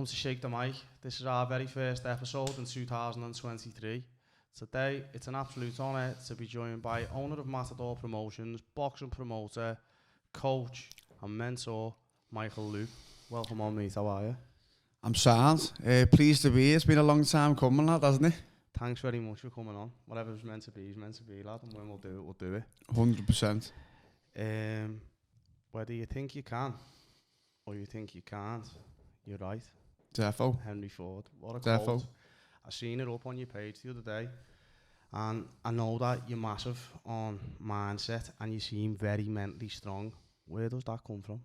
Welcome to Shake the Mic. This is our very first episode in 2023. Today, it's an absolute honour to be joined by owner of Matador Promotions, boxing promoter, coach and mentor, Michael Luke. Welcome on, mate. How are you? I'm sound. Pleased to be here. It's been a long time coming, lad, hasn't it? Thanks very much for coming on. Whatever's meant to be is meant to be, lad. And when we'll do it, we'll do it. 100%. Whether you think you can or you think you can't, you're right. Defo. Henry Ford. What a Defo. quote. I seen it up on your page the other day. And I know that you're massive on mindset and you seem very mentally strong. Where does that come from?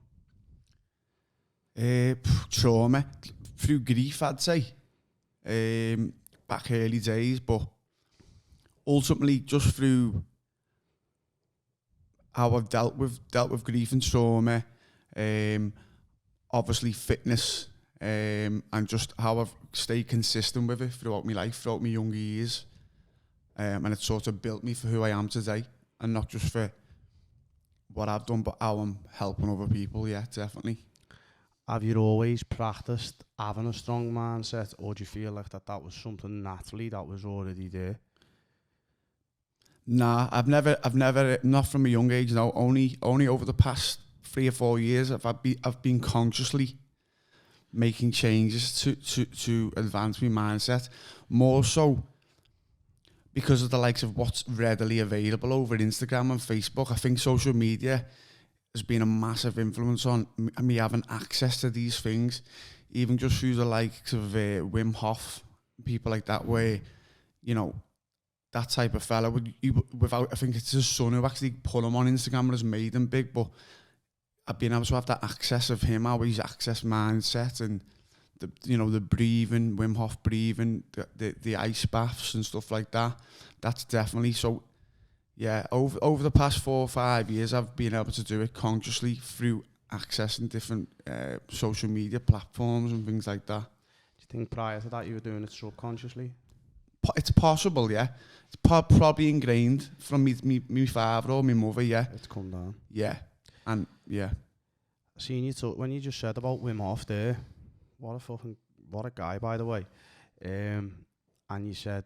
Trauma. Through grief, I'd say. Back early days, but ultimately just through how I've dealt with grief and trauma, obviously fitness, and just how I've stayed consistent with it throughout my life, throughout my younger years. And it sort of built me for who I am today, and not just for what I've done, but how I'm helping other people. Yeah, definitely. Have you always practiced having a strong mindset, or do you feel like that was something naturally that was already there? Nah, I've never, not from a young age, no, only over the past 3 or 4 years, I've been consciously making changes to advance my mindset, more so because of the likes of what's readily available over Instagram and Facebook. I think social media has been a massive influence on me having access to these things, even just through the likes of Wim Hof, people like that, where, you know, that type of fella without, I think it's his son who actually put him on Instagram and has made him big, but I've been able to have that access of him, how he's access mindset and the breathing, Wim Hof breathing, the ice baths and stuff like that. That's definitely so. Yeah, over the past 4 or 5 years, I've been able to do it consciously through accessing different social media platforms and things like that. Do you think prior to that you were doing it subconsciously? It's possible, yeah. It's probably ingrained from me father or my mother, yeah. It's come down. Yeah, and yeah. I seen you talk when you just said about Wim Hof there. What a guy, by the way. And you said,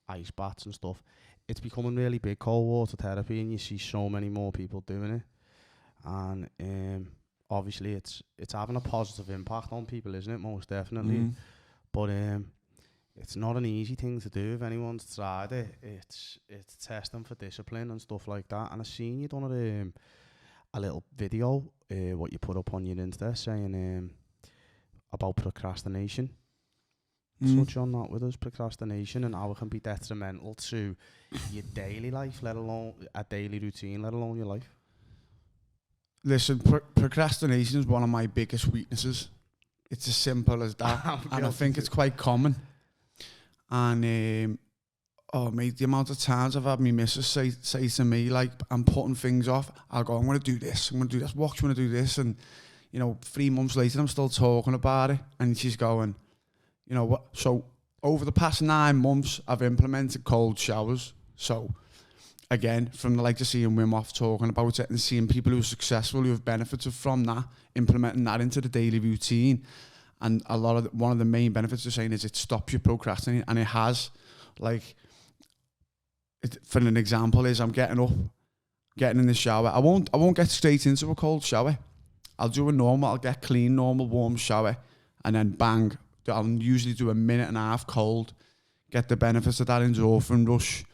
ice baths and stuff. It's becoming really big, cold water therapy, and you see so many more people doing it. And obviously it's having a positive impact on people, isn't it? Most definitely. Mm. But it's not an easy thing to do. If anyone's tried it, it's testing for discipline and stuff like that. And I seen you done a little video, what you put up on your Insta, saying about procrastination. Touch on that with us, procrastination, and how it can be detrimental to your daily life, let alone a daily routine, let alone your life. Listen, procrastination is one of my biggest weaknesses. It's as simple as that, and I think it's quite common. And mate, the amount of times I've had my missus say to me, like, I'm putting things off. I'll go, I'm going to do this, what, you want to do this? And, 3 months later, I'm still talking about it. And she's going, you know what? So over the past 9 months, I've implemented cold showers. So again, from the likes of seeing Wim Hof talking about it and seeing people who are successful, who have benefited from that, implementing that into the daily routine. And one of the main benefits of saying is it stops you procrastinating, and it has. Like, for an example, is I'm getting up, getting in the shower. I won't get straight into a cold shower. I'll get clean, normal, warm shower, and then bang. I'll usually do a minute and a half cold, get the benefits of that endorphin rush,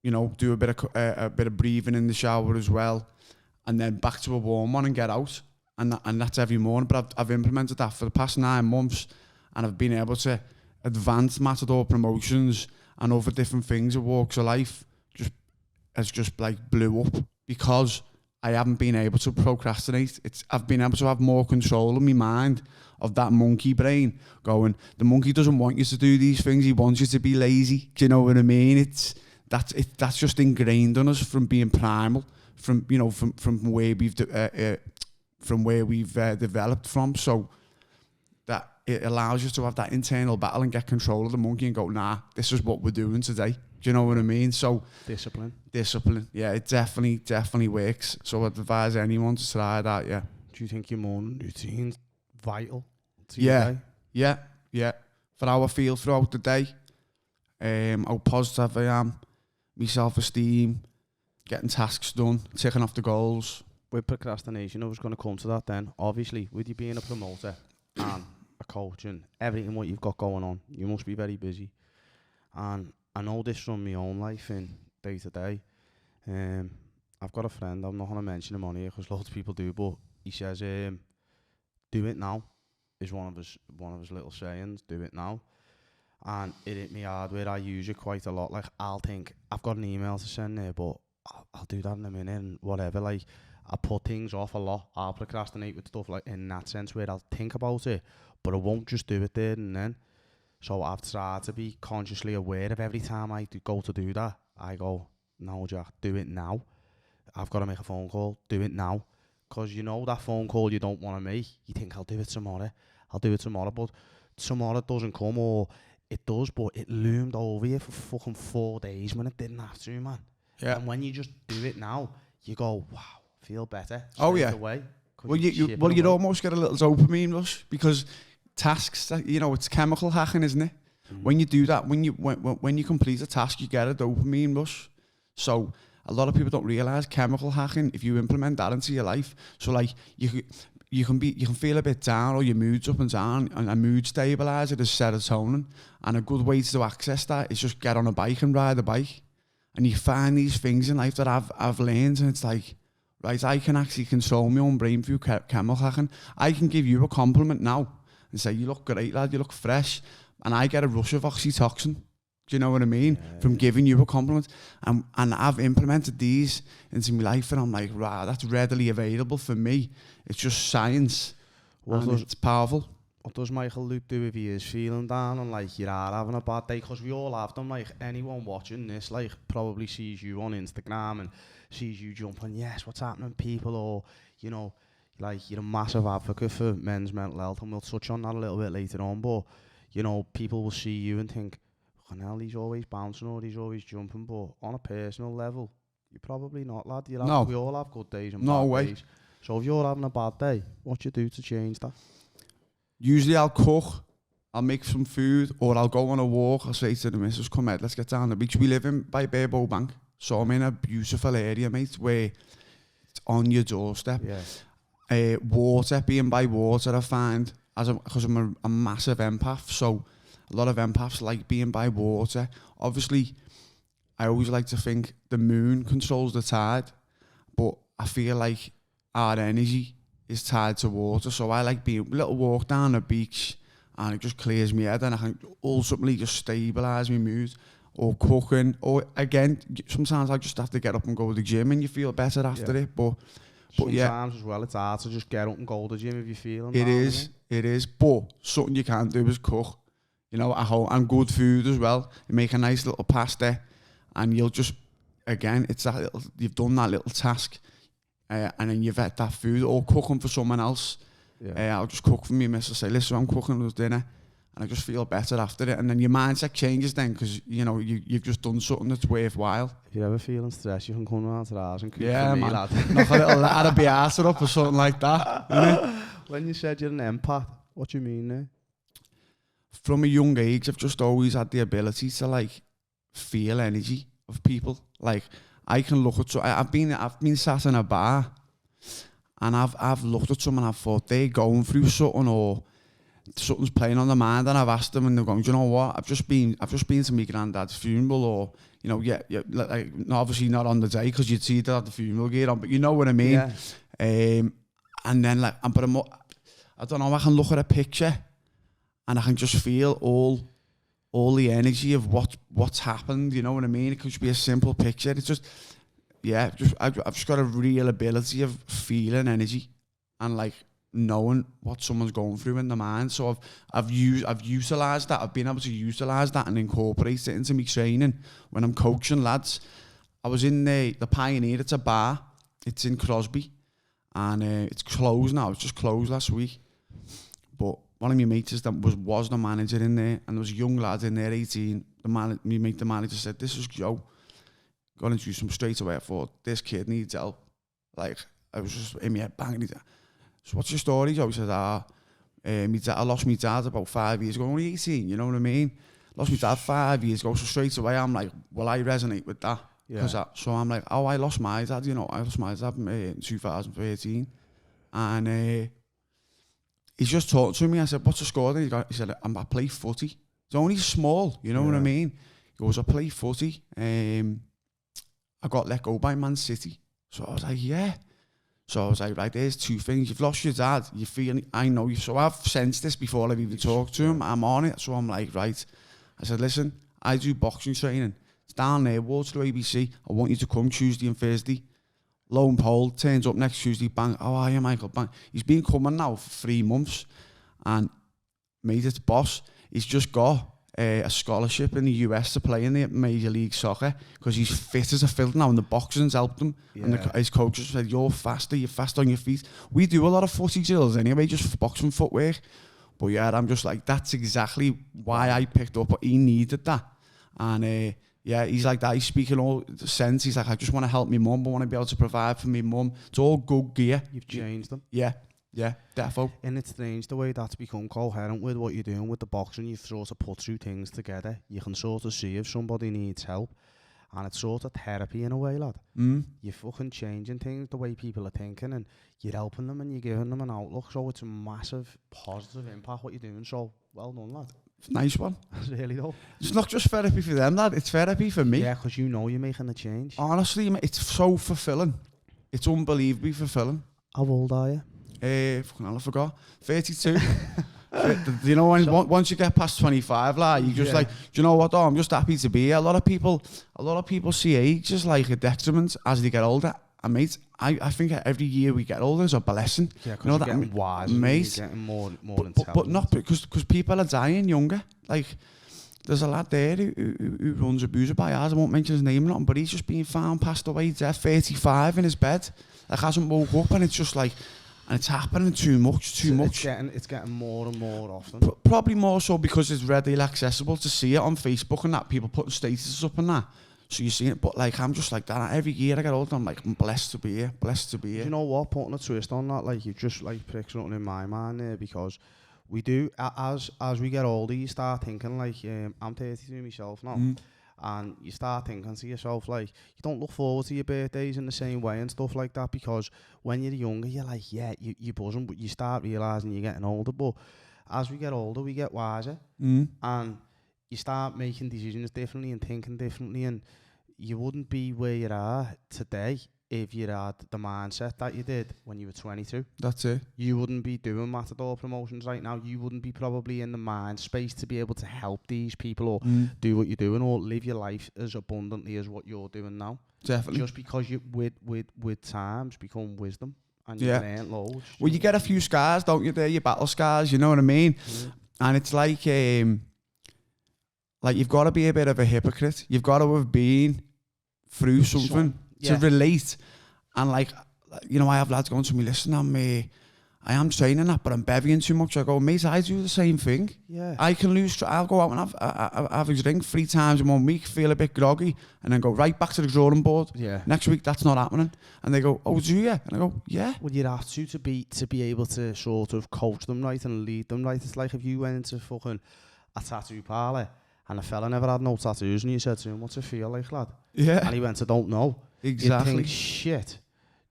do a bit of breathing in the shower as well, and then back to a warm one and get out. And that's every morning. But I've implemented that for the past 9 months, and I've been able to advance Matador Promotions and other different things of walks of life just like blew up because I haven't been able to procrastinate. I've been able to have more control of my mind, of that monkey brain going, the monkey doesn't want you to do these things, he wants you to be lazy. Do you know what I mean? That's just ingrained on us from being primal, from where we've developed from. So that it allows you to have that internal battle and get control of the monkey and go, nah, this is what we're doing today. Do you know what I mean? So discipline. Yeah, it definitely works. So I'd advise anyone to try that. Yeah. Do you think your morning routine's vital to your day? Yeah. For how I feel throughout the day, how positive I am, my self-esteem, getting tasks done, ticking off the goals. With procrastination, I was going to come to that then. Obviously, with you being a promoter and a coach and everything what you've got going on, you must be very busy. And I know this from my own life in day to day. I've got a friend, I'm not going to mention him on here because loads of people do, but he says, do it now is one of his little sayings, do it now. And it hit me hard where I use it quite a lot. Like, I'll think, I've got an email to send there, but I'll do that in a minute and whatever. Like, I put things off a lot. I'll procrastinate with stuff like in that sense where I'll think about it, but I won't just do it there and then. So I've tried to be consciously aware of every time I go to do that. I go, no, Jack, do it now. I've got to make a phone call, do it now. Because you know that phone call you don't want to make. You think, I'll do it tomorrow. But tomorrow doesn't come, or it does, but it loomed over you for fucking 4 days when it didn't have to, man. Yeah. And when you just do it now, you go, wow, feel better. Oh, yeah. Away, you'd almost get a little dopamine rush because tasks, it's chemical hacking, isn't it? Mm. When you do that, when you complete a task, you get a dopamine rush. So a lot of people don't realize chemical hacking, if you implement that into your life, so like you can feel a bit down, or your mood's up and down, and a mood stabilizer is serotonin. And a good way to access that is just get on a bike and ride a bike. And you find these things in life that I've learned, and it's like, right, I can actually control my own brain through chemical hacking. I can give you a compliment now and say, you look great, lad, you look fresh. And I get a rush of oxytocin. Do you know what I mean? Yeah. From giving you a compliment. And I've implemented these into my life, and I'm like, wow, that's readily available for me. It's just science. It's powerful. What does Michael Luke do if he is feeling down and like you are having a bad day? Because we all have them. Like, anyone watching this, like, probably sees you on Instagram and sees you jumping, yes, what's happening, people? Or, like, you're a massive advocate for men's mental health, and we'll touch on that a little bit later on. But, people will see you and think, oh, hell, he's always bouncing or he's always jumping. But on a personal level, you're probably not, lad. We all have good days and bad days. So if you're having a bad day, what you do to change that? Usually I'll cook, I'll make some food, or I'll go on a walk. I'll say to the missus, come out, let's get down the beach. We live in by Barebow Bank, so I'm in a beautiful area, mate, where it's on your doorstep. Yeah. Water, being by water, I find, because I'm a massive empath, so a lot of empaths like being by water. Obviously, I always like to think the moon controls the tide, but I feel like our energy is tied to water, so I like being a little walk down the beach, and it just clears me head, and I can ultimately just stabilise my mood. Or cooking, or again, sometimes I just have to get up and go to the gym, and you feel better after it. But sometimes as well, it's hard to just get up and go to the gym if you're feeling. It is. But something you can do is cook. At home, and good food as well. You make a nice little pasta, and you'll just, again, it's that little, you've done that little task. And then you've had that food, or cooking for someone else. Yeah. I'll just cook for me, miss. I say, listen, I'm cooking this dinner, and I just feel better after it. And then your mindset changes then, because you've just done something that's worthwhile. If you're ever feeling stressed, you can come around to the house and cook for me, man. Lad. Knock a little Arabiata up or something like that. When you said you're an empath, what do you mean there? From a young age, I've just always had the ability to like feel energy of people. Like, I can look at, I've been sat in a bar, and I've looked at someone and I've thought they're going through something, or something's playing on their mind, and I've asked them, and they're going, do you know what? I've just been to my granddad's funeral, or like, obviously not on the day, because you'd see that at the funeral gear on, but you know what I mean. Yeah. And then like, I don't know, I can look at a picture, and I can just feel all the energy of what's happened, you know what I mean? It could just be a simple picture. It's just, I've just got a real ability of feeling energy and like knowing what someone's going through in the mind. So I've utilised that. I've been able to utilise that and incorporate it into my training when I'm coaching lads. I was in the Pioneer. It's a bar. It's in Crosby, and it's closed now. It's just closed last week. But one of my mates was the manager in there, and there was a young lad in there, 18. The manager said, "This is Joe." Got introduced him straight away. I thought, this kid needs help. Like, I was just in my head banging. So what's your story, Joe? He said, I lost my dad about 5 years ago, only 18, you know what I mean? Lost my dad 5 years ago, so straight away I'm like, well, I resonate with that. So I'm like, oh, I lost my dad, you know, I lost my dad in 2013. And he's just talking to me. I said, what's the score then? He said, I play footy. It's only small, you know what I mean? He goes, I play footy. I got let go by Man City. So I was like, yeah. So I was like, right, there's two things. You've lost your dad. You feel, I know you. So I've sensed this before I've even talked to him. I'm on it. So I'm like, right. I said, listen, I do boxing training. It's down there, Waterloo ABC. I want you to come Tuesday and Thursday. Lo and behold, turns up next Tuesday, bang. How are you, Michael? Bang. He's been coming now for 3 months. And mate, it's boss. He's just got a scholarship in the US to play in the Major League Soccer because he's fit as a fiddle now and the boxing's helped him. And his coaches said, you're fast on your feet. We do a lot of footy drills anyway, just for boxing footwork. But yeah, I'm just like, that's exactly why I picked up, but he needed that. And yeah, he's like that. He's speaking all sense. He's like, I just want to help my mum. I want to be able to provide for my mum. It's all good gear. You've changed them. Yeah, defo. And it's strange the way that's become coherent with what you're doing with the boxing. You've sort of put two things together. You can sort of see if somebody needs help. And it's sort of therapy in a way, lad. You're fucking changing things, the way people are thinking, and you're helping them and you're giving them an outlook. So it's a massive positive impact what you're doing. So well done, lad. Nice one. Really though. It's not just therapy for them, lad. It's therapy for me. Yeah, because you know you're making a change. Honestly, it's so fulfilling. It's unbelievably fulfilling. How old are you? Fucking hell, I forgot. 32. You know, once you get past 25, like, you just like, do you know what, though? I'm just happy to be here. A lot of people see age as like a detriment as they get older. And mate, I think every year we get older is a blessing. Yeah, because you're getting wiser, mate. You're getting more intelligent. But not because people are dying younger. Like, there's a lad there who runs a boozer by ours. I won't mention his name or nothing, but he's just been found passed away. He's 35 in his bed. Like, hasn't woke up, and it's just like, and it's happening too much. It's getting more and more often. Probably more so because it's readily accessible to see it on Facebook and that, people putting statuses up and that. So you see it, but like, I'm just like that. Every year I get older, I'm like, I'm blessed to be here, Do you know what? Putting a twist on that, like, you just like pricked something in my mind there, because we do, as we get older, you start thinking like, I'm 32 myself now. And you start thinking to yourself, like, you don't look forward to your birthdays in the same way and stuff like that, because when you're younger, you're like, yeah, you're buzzing, but you start realising you're getting older. But as we get older, we get wiser. And you start making decisions differently and thinking differently, and you wouldn't be where you are today if you had the mindset that you did when you were 22. That's it. You wouldn't be doing Matador promotions right now. You wouldn't be probably in the mind space to be able to help these people or do what you're doing or live your life as abundantly as what you're doing now. Definitely. Just because you with times become wisdom and you learn loads. Well, you get a few scars, don't you? There, your battle scars. You know what I mean? And it's like you've got to be a bit of a hypocrite. You've got to have been through something. To relate. And like, you know, I have lads going to me, listen, I am training that, but I'm bevying too much. I go, mate, I do the same thing. Yeah. I can lose, I'll go out and have a drink 3 times in 1 week, feel a bit groggy, and then go right back to the drawing board. Yeah. Next week, that's not happening. And they go, oh, do you? And I go, yeah. Well, you'd have to be able to sort of coach them right and lead them right. It's like if you went into fucking a tattoo parlour and a fella never had no tattoos and you said to him, what's it feel like, lad? Yeah. And he went, I don't know. Exactly. You think, shit.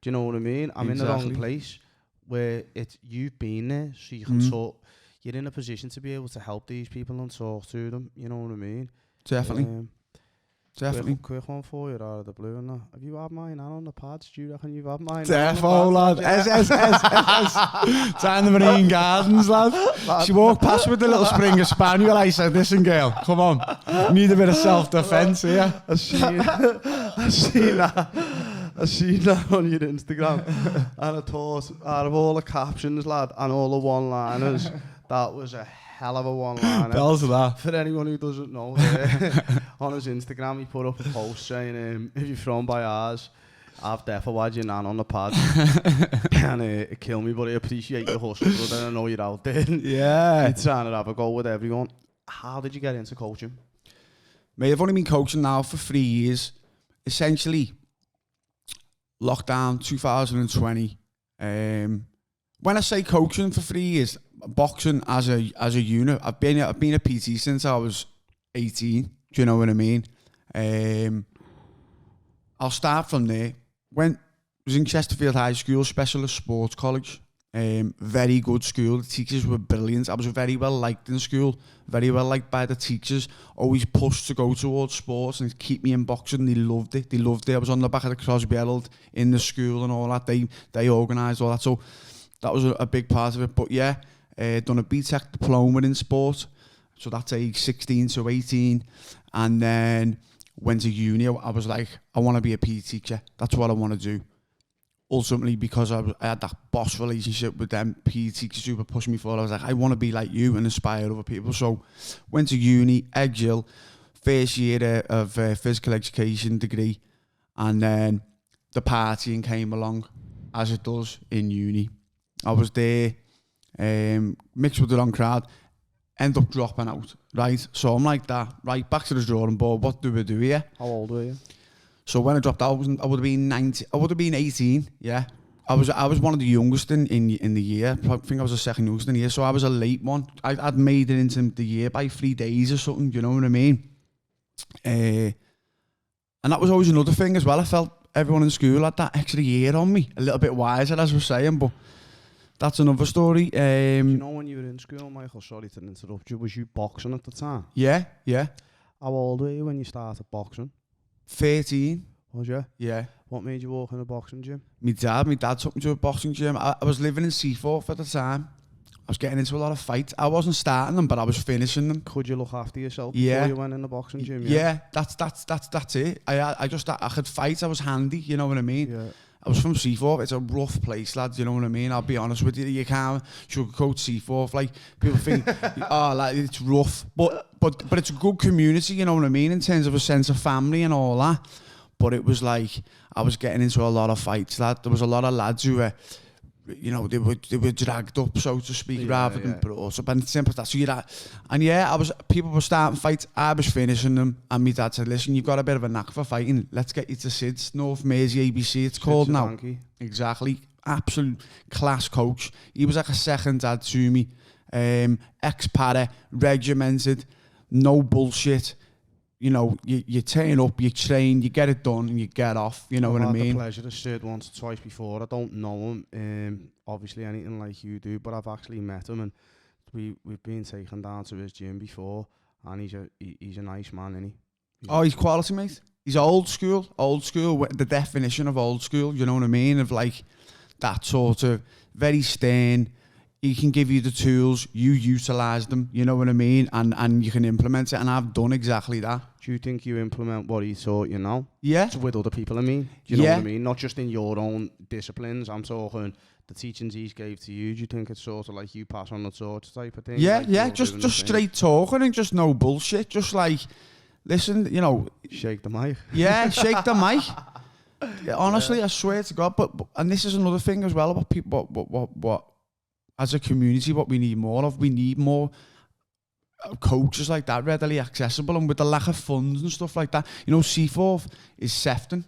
Do you know what I mean? I'm in the wrong place where you've been there, so you can talk. You're in a position to be able to help these people and talk to them. You know what I mean? Definitely. Definitely. Quick one for you out of the blue. And have you had mine on the pads? Do you reckon you've had mine? Defo, lad. S. Down the Marine Gardens, lad. She walked past with the little Springer Spaniel. I said, listen, girl, come on. Need a bit of self-defense here. I seen that on your Instagram. And I thought, out of all the captions, lad, and all the one-liners, that was a hell of a one-liner. Bells of that. For anyone who doesn't know, on his Instagram he put up a post saying, if you're thrown by ours, I've definitely had your nan on the pad. And it killed me, but I appreciate your hustle, brother. I know you're out there. Yeah. You're trying to have a go with everyone. How did you get into coaching? Mate, I've only been coaching now for 3 years. Essentially, lockdown 2020. When I say coaching for 3 years, boxing as a unit. I've been a PT since I was 18. Do you know what I mean? I'll start from there. Was in Chesterfield High School, specialist sports college. Very good school. The teachers were brilliant. I was very well liked in school. Very well liked by the teachers. Always pushed to go towards sports and keep me in boxing. They loved it. I was on the back of the Crosby Herald in the school and all that. They organised all that. So that was a big part of it. But yeah, done a BTEC diploma in sport. So that's age 16 to 18. And then went to uni. I was like, I want to be a PE teacher. That's what I want to do. Ultimately, because I had that boss relationship with them PE teachers who were pushing me forward, I was like, I want to be like you and inspire other people. So went to uni, Eggill, first year of physical education degree, and then the partying came along, as it does in uni. I was there, mixed with the wrong crowd, end up dropping out, right? So I'm like that, right, back to the drawing board, what do we do here? How old were you? So when I dropped out, I would have been 19. I would have been 18. Yeah, I was one of the youngest in the year. I think I was the second youngest in the year. So I was a late one. I'd made it into the year by 3 days or something. You know what I mean? And that was always another thing as well. I felt everyone in school had that extra year on me, a little bit wiser, as we're saying. But that's another story. You know, when you were in school, Michael, sorry to interrupt you, was you boxing at the time? Yeah. How old were you when you started boxing? 13. Was you? Yeah. What made you walk in a boxing gym? My dad took me to a boxing gym. I was living in Seaforth at the time. I was getting into a lot of fights. I wasn't starting them, but I was finishing them. Could you look after yourself before you went in the boxing gym? Yeah, that's it. I could fight. I was handy. You know what I mean? Yeah. I was from Seaforth. It's a rough place, lads. You know what I mean? I'll be honest with you. You can't sugarcoat Seaforth. Like, people think, like, it's rough. But it's a good community, you know what I mean? In terms of a sense of family and all that. But it was like, I was getting into a lot of fights, lad. There was a lot of lads who were, you know, they were dragged up, so to speak, rather than brought up. And it's simple as that. And people were starting fights. I was finishing them. And my dad said, listen, you've got a bit of a knack for fighting. Let's get you to SIDS, North Mersey ABC, it's called now. Donkey. Exactly. Absolute class coach. He was like a second dad to me. Ex-para, regimented, no bullshit. You know, you turn up, you train, you get it done, and you get off. You know what I mean? I've had the pleasure to sit once or twice before. I don't know him, obviously anything like you do, but I've actually met him, and we've been taken down to his gym before, and he's a nice man, isn't he? He's quality, mate. He's old school, the definition of old school. You know what I mean? Of like that sort of very stern. He can give you the tools, you utilise them, you know what I mean, and you can implement it, and I've done exactly that. Do you think you implement what he taught you now? Yeah. With other people, I mean? Do you know what I mean? Not just in your own disciplines, I'm talking the teachings he gave to you. Do you think it's sort of like you pass on the torch type of thing? Yeah, like just straight talking and just no bullshit, just like, listen, you know. Shake the mic. Yeah, shake the mic. Honestly, I swear to God, but and this is another thing as well about people, what as a community, what we need more of, we need more coaches like that, readily accessible, and with the lack of funds and stuff like that. You know, Seaforth is Sefton,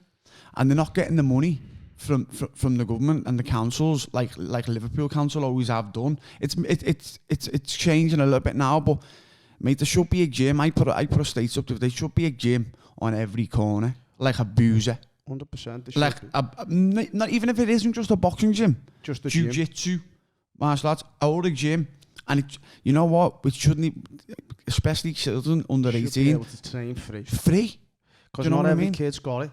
and they're not getting the money from the government and the councils like Liverpool Council always have done. It's changing a little bit now, but mate, there should be a gym. I put a state up there. There should be a gym on every corner, like a boozer. 100%. Like not even if it isn't just a boxing gym, just a jiu-jitsu. Martial arts, or a gym, and you know what? We shouldn't, especially children under 18. Should be able to train free. Free, because not every kid's got it.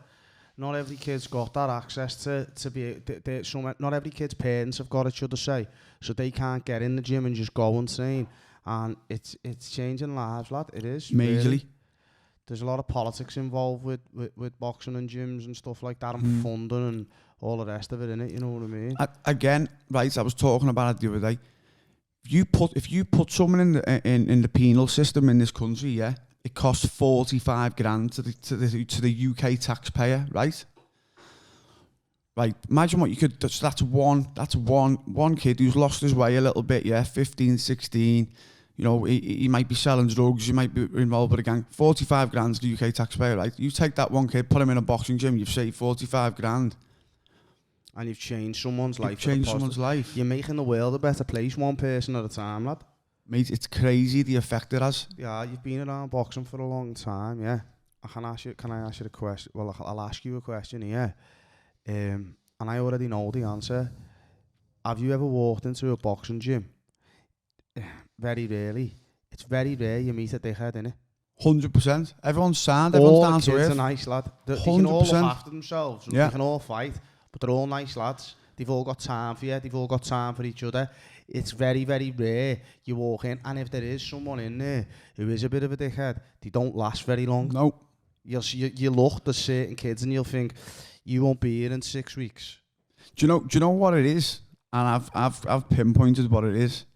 Not every kid's got that access to be. Not every kid's parents have got it, should I say? So they can't get in the gym and just go and train. And it's changing lives, lad. It is majorly. Really. There's a lot of politics involved with boxing and gyms and stuff like that, and funding and all the rest of it, innit? You know what I mean? Again, right, I was talking about it the other day. If you put someone in the penal system in this country, yeah, it costs 45 grand to the UK taxpayer, right? Right, imagine what you could. That's one kid who's lost his way a little bit, yeah, 15, 16. You know, he might be selling drugs, he might be involved with a gang. 45 grand to the UK taxpayer, right? You take that one kid, put him in a boxing gym, you've saved 45 grand. and you've changed someone's life. You've changed someone's life. You're making the world a better place, one person at a time, lad. Mate, it's crazy the effect it has. Yeah, you've been around boxing for a long time, yeah. Can I ask you a question? Well, I'll ask you a question here. And I already know the answer. Have you ever walked into a boxing gym? Very rarely. It's very rare you meet a dickhead, innit? 100%. Everyone's sound, everyone's down to earth. All the kids are nice, lad. They can all look after themselves. Yeah. They can all fight, but they're all nice lads. They've all got time for you. They've all got time for each other. It's very, very rare you walk in, and if there is someone in there who is a bit of a dickhead, they don't last very long. No. You look at certain kids and you'll think, you won't be here in 6 weeks. Do you know what it is? And I've pinpointed what it is.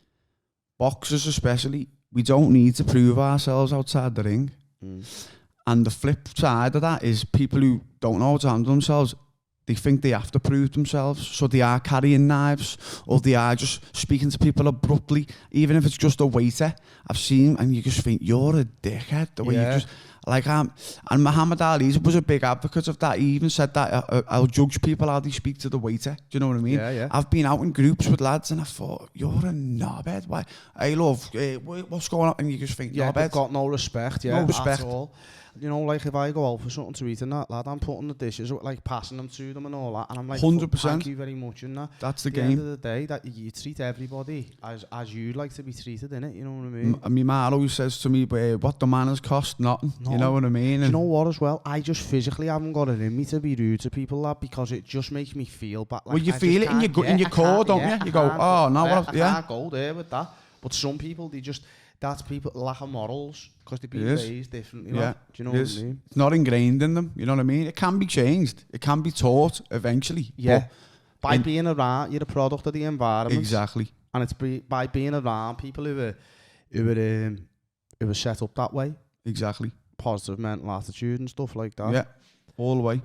Boxers especially, we don't need to prove ourselves outside the ring. And the flip side of that is people who don't know how to handle themselves, they think they have to prove themselves, so they are carrying knives, or they are just speaking to people abruptly, even if it's just a waiter. I've seen, and you just think, you're a dickhead, the way you just... Like, and Muhammad Ali was a big advocate of that. He even said that I'll judge people how they speak to the waiter. Do you know what I mean? Yeah. I've been out in groups with lads and I thought, you're a knobhead. Why? Hey, love, what's going on? And you just think, knobhead. They've got no respect, no respect at all. You know, like if I go out for something to eat and that, lad, I'm putting the dishes, like passing them to them and all that, and I'm like, 100%. Thank you very much, and that. That's the At game. the end of the day, that you treat everybody as you'd like to be treated, innit? You know what I mean? My man always says to me, what the manners cost, nothing. No. You know what I mean? Do you know what as well? I just physically haven't got it in me to be rude to people, lad, because it just makes me feel bad. Like, well, you feel it in your core, don't you? You go, oh, no, what? Yeah. I can't go there with that. But some people, that's people lack of morals because they've been raised differently. Yeah. Do you know what I mean? It's not ingrained in them. You know what I mean? It can be changed. It can be taught eventually. Yeah. By being around, you're a product of the environment. Exactly. And it's by being around people who are set up that way. Exactly. Positive mental attitude and stuff like that. Yeah. All the way.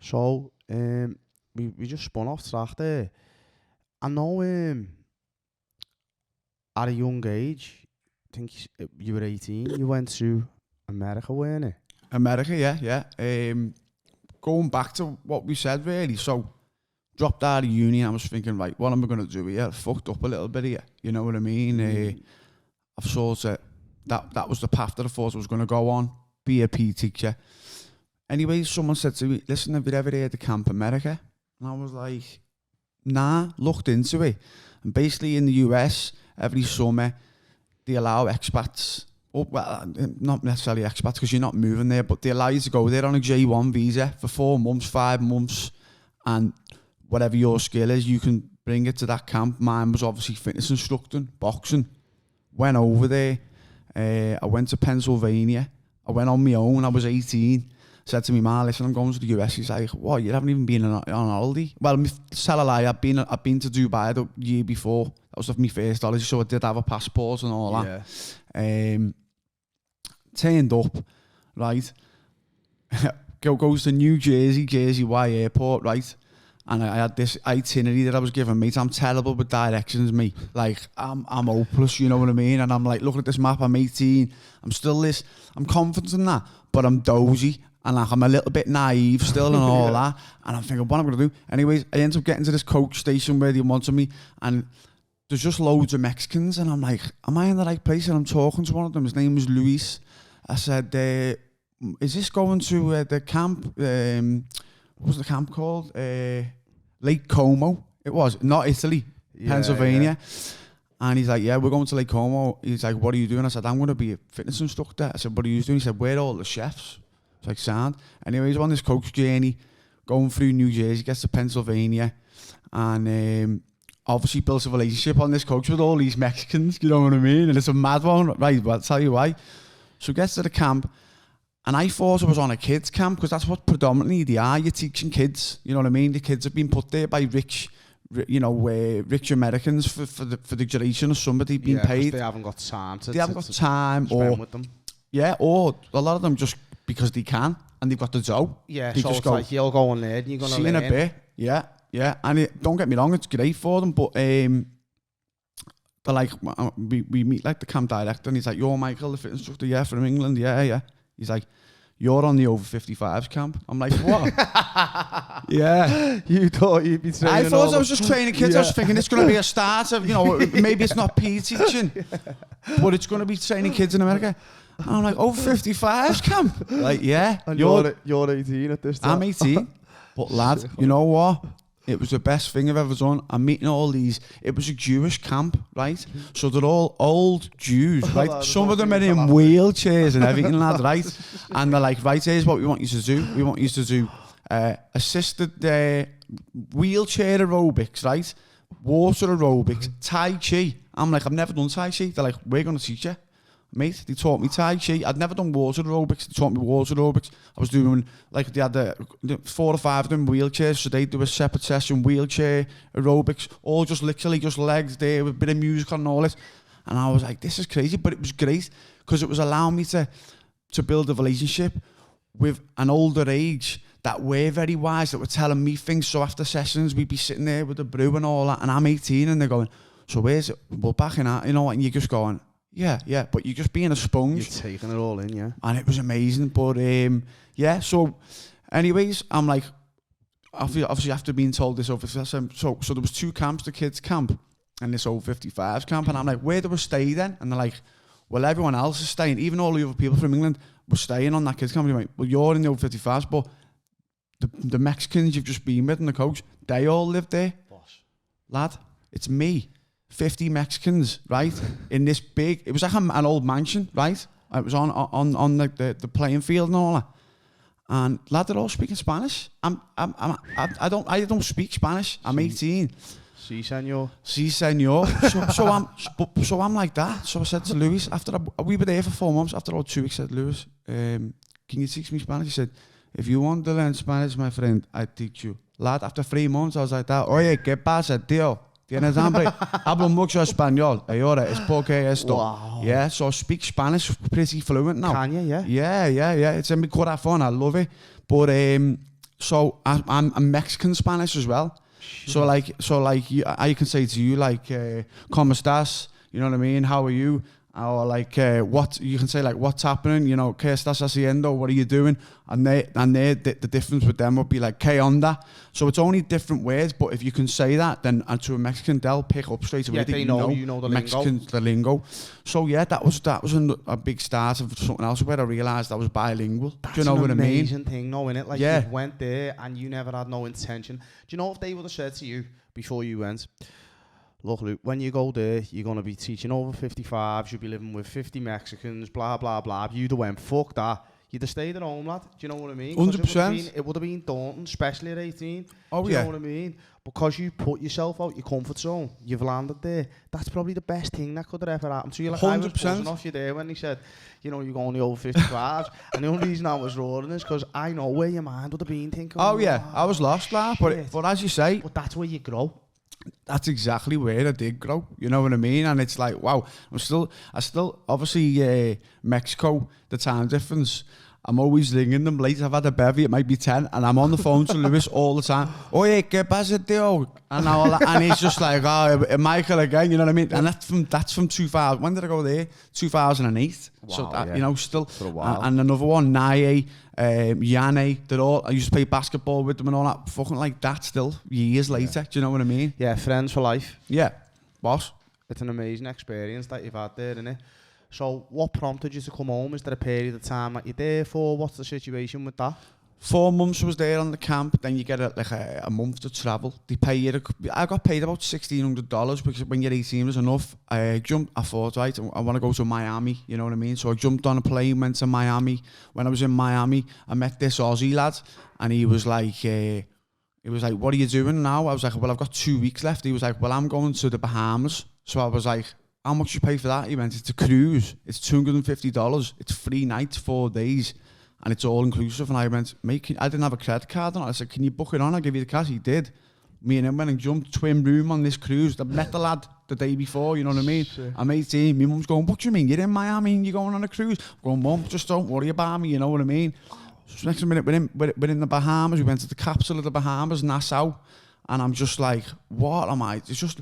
So, we just spun off track there. I know at a young age, I think you were 18, you went to America, weren't you? America, yeah. Going back to what we said, really. So, dropped out of uni, and I was thinking, right, what am I going to do here? I fucked up a little bit here. You know what I mean? I've sort of, that was the path that I thought I was going to go on, be a PE teacher. Anyway, someone said to me, listen, have you ever heard of Camp America? And I was like, nah, looked into it. And basically in the US, every summer, they allow expats, not necessarily expats because you're not moving there, but they allow you to go there on a J1 visa for 4 months, 5 months, and whatever your skill is, you can bring it to that camp. Mine was obviously fitness instructing, boxing. Went over there. I went to Pennsylvania. I went on my own. I was 18. Said to me, man, listen, I'm going to the US. He's like, what, you haven't even been on holiday? Well, to tell a lie, I've been to Dubai the year before. That was my first holiday, so I did have a passport and all that. Yeah. Turned up, right? Goes to New Jersey Y airport, right? And I had this itinerary that I was given, mate. I'm terrible with directions, mate. Like, I'm hopeless, you know what I mean? And I'm like, looking at this map, I'm 18. I'm confident in that, but I'm dozy. And like, I'm a little bit naive still and all that. And I'm thinking, what am I going to do? Anyways, I end up getting to this coach station where they wanted me. And there's just loads of Mexicans. And I'm like, am I in the right place? And I'm talking to one of them. His name was Luis. I said, is this going to the camp? What was the camp called? Lake Como. It was, not Italy, Pennsylvania. Yeah. And he's like, yeah, we're going to Lake Como. He's like, what are you doing? I said, I'm going to be a fitness instructor. I said, what are you doing? He said, where are all the chefs? It's like, sound. Anyway, he's on this coach journey, going through New Jersey, gets to Pennsylvania, and obviously built a relationship on this coach with all these Mexicans, you know what I mean? And it's a mad one, right? But I'll tell you why. So he gets to the camp, and I thought I was on a kids camp, because that's what predominantly they are. You're teaching kids, you know what I mean? The kids have been put there by rich Americans for the duration of somebody being paid. They haven't got time to spend with them. Yeah, or a lot of them just because they can, and they've got the dough. Yeah, so it's like, you'll go on there and you're going to learn. See in a bit, yeah. And don't get me wrong, it's great for them, but they're like, we meet like the camp director, and he's like, you're Michael, the fitness instructor, from England, yeah. He's like, you're on the over 55s camp. I'm like, what? Yeah. You thought you'd be training I thought I was just training kids. I was thinking it's going to be a start of, maybe it's not PE teaching, but it's going to be training kids in America. And I'm like, over 55s camp? Like, yeah. And you're 18 at this time. I'm 18. But lad, you know what? It was the best thing I've ever done. I'm meeting all these. It was a Jewish camp, right? So they're all old Jews, right? Some of them are in wheelchairs and everything, lad, right? And they're like, right, here's what we want you to do. We want you to do assisted wheelchair aerobics, right? Water aerobics, Tai Chi. I'm like, I've never done Tai Chi. They're like, we're going to teach you. Mate, they taught me Tai Chi. I'd never done water aerobics. They taught me water aerobics. I was doing, like, they had 4 or 5 of them wheelchairs, so they do a separate session, wheelchair aerobics, all just literally just legs there with a bit of music and all this. And I was like, this is crazy, but it was great because it was allowing me to build a relationship with an older age that were very wise, that were telling me things. So after sessions, we'd be sitting there with the brew and all that, and I'm 18, and they're going, so where's it? Well, back in that, and you're just going, yeah, but you're just being a sponge. You're taking it all in, yeah. And it was amazing, but yeah, so anyways, I'm like, obviously after being told this over, so there was 2 camps, the kids camp and this over 55s camp, and I'm like, where do we stay then? And they're like, well, everyone else is staying, even all the other people from England were staying on that kids camp. And I'm like, well, you're in the over 55s, but the Mexicans you've just been with and the coach, they all live there. Boss. Lad, it's me. 50 Mexicans, right? In this big, it was like an old mansion, right? It was on like the playing field and all that. And lad, they're all speaking Spanish. I don't speak Spanish. I'm 18. Si, senor. Si, senor. So I'm like that. So I said to Luis, we were there for 4 months. After about 2 weeks, I said, Luis, can you teach me Spanish? He said, if you want to learn Spanish, my friend, I teach you. Lad, after 3 months, I was like that. Oye, ¿qué pasa, tío? ¿Tienes hambre? Hablo mucho español. Ahora, es porque esto. Wow. Yeah, so I speak Spanish pretty fluent now. Can you, yeah? Yeah. It's in my corazón. I love it. But, so I'm Mexican Spanish as well. So like I can say to you, like, ¿Cómo estás? You know what I mean? How are you? Or like, what you can say, like, what's happening? You know, ¿Qué estás haciendo? What are you doing? And the difference with them would be like, ¿Qué onda? So it's only different words, but if you can say that, then to a Mexican, they'll pick up straight away. Yeah, they know you know the Mexicans, the lingo. So yeah, that was a big start of something else where I realised I was bilingual. That's Do you know what I mean? an amazing thing, knowing it. Like, yeah. you went there and you never had no intention. Do you know if they would have said to you before you went, look, Luke, when you go there, you're going to be teaching over 55s, you'll be living with 50 Mexicans, blah, blah, blah. You'd have went, fuck that. You'd have stayed at home, lad. Do you know what I mean? 100%. It would have been daunting, especially at 18. Oh, Do you yeah. know what I mean? Because you put yourself out your comfort zone, you've landed there. That's probably the best thing that could have ever happened to you. Like, 100%. I was buzzing off you there when he said, you know, you're going the over 55s. And the only reason I was roaring is because I know where your mind would have been thinking. Oh, yeah. I was lost, lad. But as you say... But that's where you grow. That's exactly where I did grow. You know what I mean? And it's like, wow, I still obviously Mexico, the time difference. I'm always ringing them late. I've had a bevy, it might be 10, and I'm on the phone to Lewis all the time. Oye, ¿qué pasa, tío? And he's just like, oh, Michael again, you know what I mean? And that's from 2000. When did I go there? 2008. Wow, so that, yeah. You know, still. For a while. And another one, Naye, Yane, they're all, I used to play basketball with them and all that. Fucking like that still, years later. Do you know what I mean? Yeah, friends for life. Yeah, boss. It's an amazing experience that you've had there, innit? So what prompted you to come home? Is there a period of time that you're there for? What's the situation with that? 4 months was there on the camp, then you get a month to travel. They pay you, I got paid about $1,600 because when you're 18 was enough. I thought, right, I want to go to Miami, you know what I mean? So I jumped on a plane, went to Miami. When I was in Miami, I met this Aussie lad, and he was like, what are you doing now? I was like, well, I've got 2 weeks left. He was like, well, I'm going to the Bahamas. So I was like, how much you pay for that? He went, it's a cruise. It's $250. It's 3 nights, 4 days. And it's all inclusive. And I went, mate, I didn't have a credit card on it. I said, can you book it on? I'll give you the cash. He did. Me and him went and jumped twin room on this cruise. I met the lad the day before, you know what I mean? Shit. I'm 18. My mum's going, what do you mean? You're in Miami and you're going on a cruise? I'm going, Mum, just don't worry about me, you know what I mean? So next minute, we're in the Bahamas. We went to the capital of the Bahamas, Nassau. And I'm just like, what am I? It's just...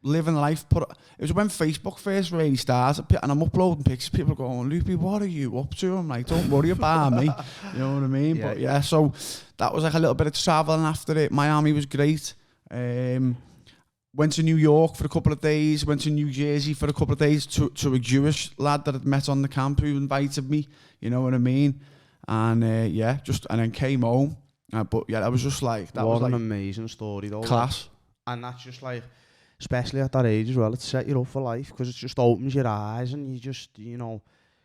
living life. It was when Facebook first really started, and I'm uploading pictures. People are going, Loopy, what are you up to? I'm like, don't worry about me. You know what I mean? Yeah, but yeah, so that was like a little bit of traveling after it. Miami was great. Went to New York for a couple of days. Went to New Jersey for a couple of days to a Jewish lad that I'd met on the camp who invited me. You know what I mean? And and then came home. But yeah, I was just like, that was an like amazing story though. Class. And that's just like, especially at that age as well, it set you up for life because it just opens your eyes and you just, you know,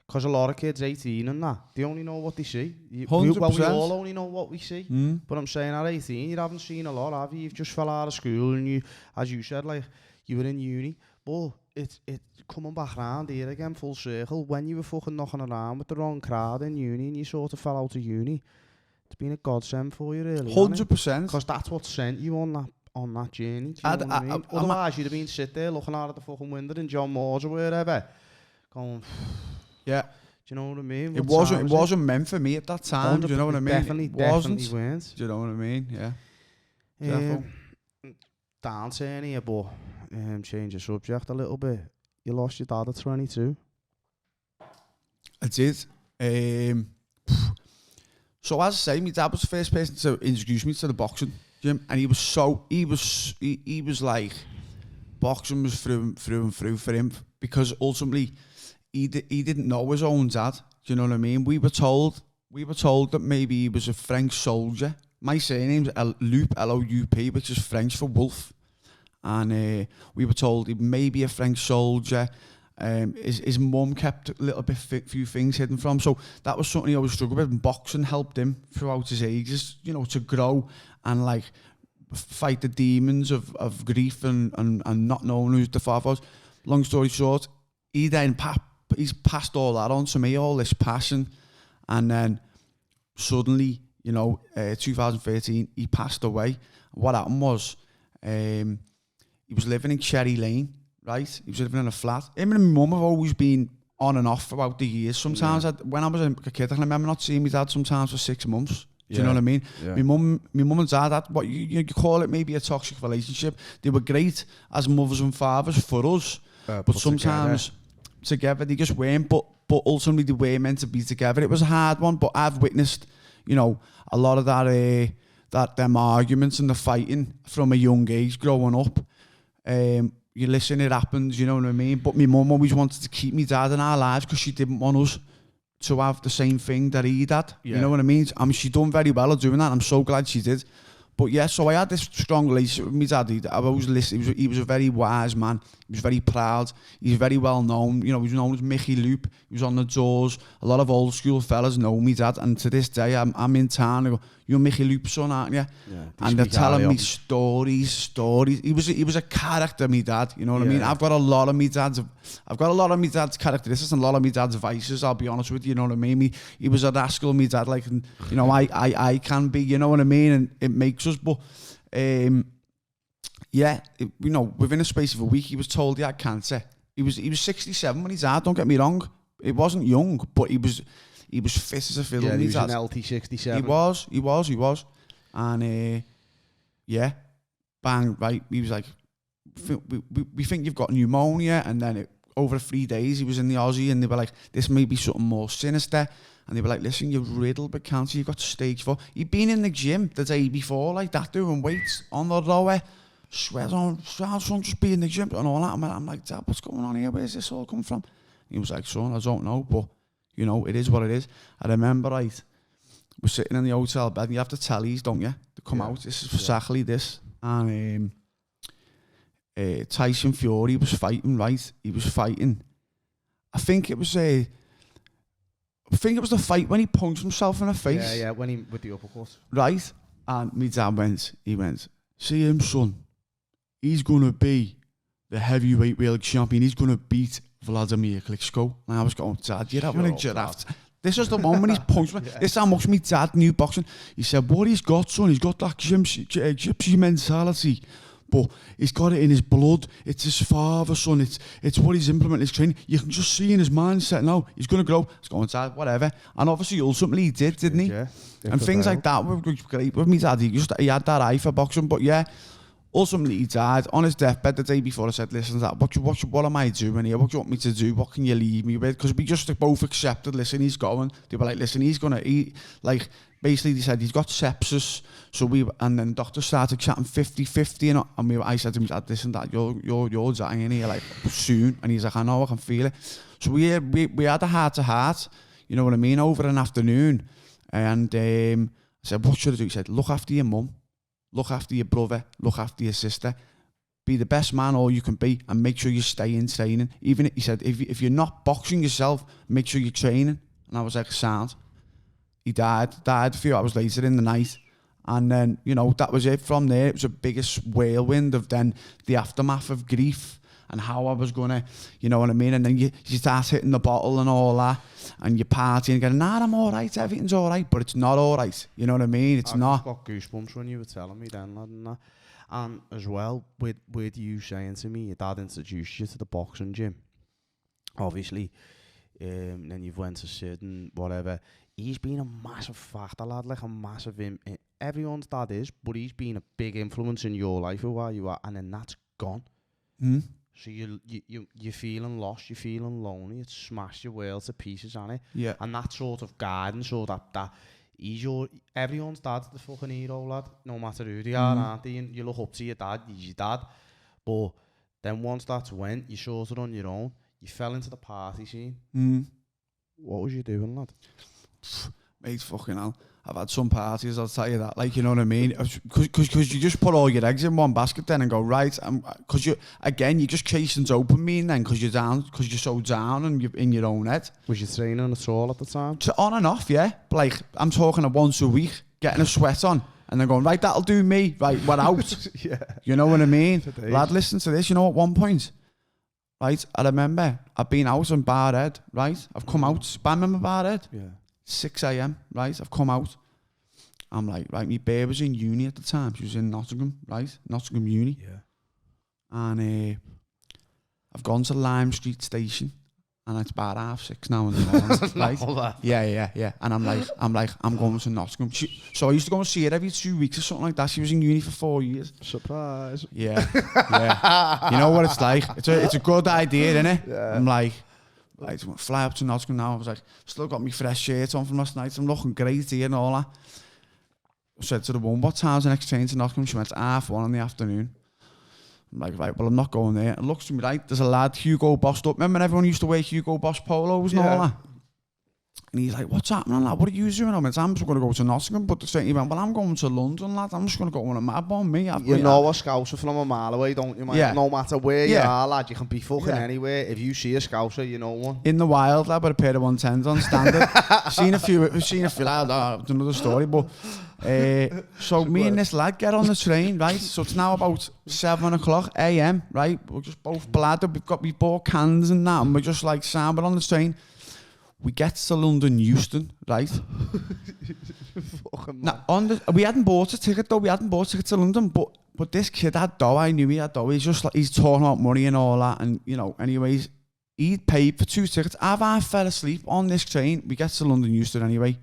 because a lot of kids 18 and that, they only know what they see. 100%. Well, we all only know what we see. But I'm saying at 18, you haven't seen a lot, have you? You've just fell out of school and you, as you said, like, you were in uni. But it's coming back round here again, full circle. When you were fucking knocking around with the wrong crowd in uni and you sort of fell out of uni, it's been a godsend for you, really. 100%. Because that's what sent you on that journey. Do you know what I mean? Otherwise, you'd have been sit there looking out at the fucking window in John Moore's or wherever, going, yeah. Do you know what I mean? It wasn't meant for me at that time. Do you know what I mean? Definitely weren't. Do you know what I mean? Yeah. Downturn here, but change the subject a little bit. You lost your dad at 22. I did. So as I say, my dad was the first person to introduce me to the boxing gym, and he was like, boxing was through and through for him, because ultimately he didn't know his own dad. Do you know what I mean? We were told that maybe he was a French soldier. My surname's Loup, L-O-U-P, which is French for wolf, and we were told he may be a French soldier. His mum kept a little bit few things hidden from him, so that was something he always struggled with, and boxing helped him throughout his ages, you know, to grow and like fight the demons of grief and not knowing who the father was. Long story short, he's passed all that on to me, all this passion, and then suddenly, you know, 2013 he passed away. What happened was, he was living in Cherry Lane. Right, he was living in a flat. Him and my mum have always been on and off throughout the years. Sometimes, when I was a kid, I can remember not seeing my dad sometimes for 6 months. Do you know what I mean? Yeah. My mum and dad had what you call it maybe a toxic relationship. They were great as mothers and fathers for us, but sometimes together they just weren't. But ultimately they were meant to be together. It was a hard one, but I've witnessed, you know, a lot of them arguments and the fighting from a young age growing up. You listen, it happens, you know what I mean? But my mum always wanted to keep me dad in our lives because she didn't want us to have the same thing that he had. Yeah. You know what I mean? I mean, she done very well at doing that. I'm so glad she did. But yeah, so I had this strong relationship with my dad. I always listened. He was a very wise man. He was very proud. He's very well known. You know, he was known as Mickey Loop. He was on the doors. A lot of old school fellas know me dad. And to this day, I'm in town. I go, "You're Mickey Loop's son, aren't you?" Yeah, and they're telling me stories. He was a character, me dad. You know what I mean? I've got a lot of me dad's characteristics and a lot of me dad's vices. I'll be honest with you. You know what I mean? He was a rascal, me dad. Like, and, you know, I can be. You know what I mean? And it makes us. But you know, within a space of a week, he was told he had cancer. He was 67 when he died. Don't get me wrong. It wasn't young, but he was fit as a fiddle. Yeah, he was an LT67. He was. And bang, right. He was like, we think you've got pneumonia. And then over 3 days, he was in the Aussie, and they were like, this may be something more sinister. And they were like, listen, you're riddled with cancer, you've got stage 4. He'd been in the gym the day before, like that, doing weights on the rower. Sweat on, son, just be in the gym and all that. I'm like, Dad, what's going on here? Where's this all come from? He was like, son, I don't know, but, you know, it is what it is. I remember, right, we're sitting in the hotel bed, and you have to tellies, don't you, to come out. This is for exactly this. And Tyson Fury was fighting, right? He was fighting. I think it was the fight when he punched himself in the face. Yeah, when he with the uppercut. Right, and my dad went, see him, son. He's gonna be the heavyweight world champion. He's gonna beat Vladimir Klitschko. And I was going, Dad, you're having a giraffe. This was the one when he's punched me. This is how much my dad knew boxing. He said, what he's got, son, he's got that gypsy mentality. But he's got it in his blood. It's his father, son. It's what he's implementing his training. You can just see in his mindset now. He's going to grow. He's going to whatever. And obviously, ultimately, he did, didn't he? Yeah. And things like that were great with me dad. He had that eye for boxing. But yeah, ultimately he died on his deathbed the day before. I said, listen, what am I doing here? What do you want me to do? What can you leave me with? Because we just both accepted, listen, he's going. They were like, listen, he's going to eat. Like, basically, they said, he's got sepsis. And then the doctor started chatting 50-50. And I said to him, listen, Dad, you're dying here, like, soon. And he's like, I know, I can feel it. So we had a heart-to-heart, you know what I mean, over an afternoon. And I said, what should I do? He said, look after your mum. Look after your brother, look after your sister. Be the best man all you can be and make sure you stay in training. Even, he said, if you're not boxing yourself, make sure you're training. And I was like, sound. He died a few hours later in the night. And then, you know, that was it. From there, it was the biggest whirlwind of then the aftermath of grief and how I was going to, you know what I mean? And then you start hitting the bottle and all that. And you're partying and going, nah, I'm all right, everything's all right. But it's not all right. You know what I mean? It's not. I got goosebumps when you were telling me then, lad, and that. And as well, with you saying to me, your dad introduced you to the boxing gym. Obviously, then you've went to Sydney, whatever. He's been a massive factor, lad, like a massive... everyone's dad is, but he's been a big influence in your life while you are, and then that's gone. Mm. So you're feeling lost, you're feeling lonely, it's smashed your world to pieces, hasn't it? Yeah. And that sort of guidance, or that he's everyone's dad's the fucking hero, lad, no matter who they are, aren't they? And you look up to your dad, he's your dad. But then once that's went, you sort of on your own, you fell into the party scene. Mm. What was you doing, lad? Mate, fucking hell. I've had some parties, I'll tell you that. Like, you know what I mean? Because you just put all your eggs in one basket then and go, right, because you're just chasing dopamine then because you're so down and you're in your own head. Was you training at all at the time? On and off, yeah. But like, I'm talking at once a week, getting a sweat on, and then going, right, that'll do me. Right, we're out. Yeah. You know what I mean? Today. Lad, listen to this. You know, at one point, right, I remember I've been out on Barhead, right? I've come out, I remember Barhead? Yeah. 6 a.m, right? I've come out. I'm like, right, my babe was in uni at the time. She was in Nottingham, right? Nottingham Uni. Yeah. And I've gone to Lime Street Station, and it's about 6:30 now in the morning, right? Yeah. And I'm going to Nottingham. So I used to go and see her every 2 weeks or something like that. She was in uni for 4 years. Surprise. Yeah. You know what it's like? It's a good idea, isn't it? Yeah. I'm like, right, fly up to Nottingham now. I was like, still got my fresh shirt on from last night. I'm looking great here and all that. I said to the woman, what time's the next train to Nottingham? She went, 1:30 in the afternoon. I'm like, right, well, I'm not going there. And looks to me, right, there's a lad, Hugo Boss up. Remember everyone used to wear Hugo Boss polos and all that? And he's like, what's happening, lad? What are you doing? I went, I'm just going to go to Nottingham. But the he went, well, I'm going to London, lad. I'm just going to go on a map on me. You know a Scouser from a mile away, don't you, man? Yeah. No matter where you are, lad, you can be fucking anywhere. If you see a Scouser, you know one. In the wild, lad, with a pair of 110s on standard. seen a few, lad, another story, but... so me and this lad get on the train, right? So it's now about 7:00 a.m, right? We're just both bladdered. We bought cans and that, and we're just like sampled on the train. We get to London Euston, right? Now, we hadn't bought a ticket though. We hadn't bought a ticket to London, but this kid had dough. I knew he had dough. He's just like, he's talking about money and all that, and you know. Anyways, he'd paid for 2 tickets. I fell asleep on this train. We get to London Euston anyway.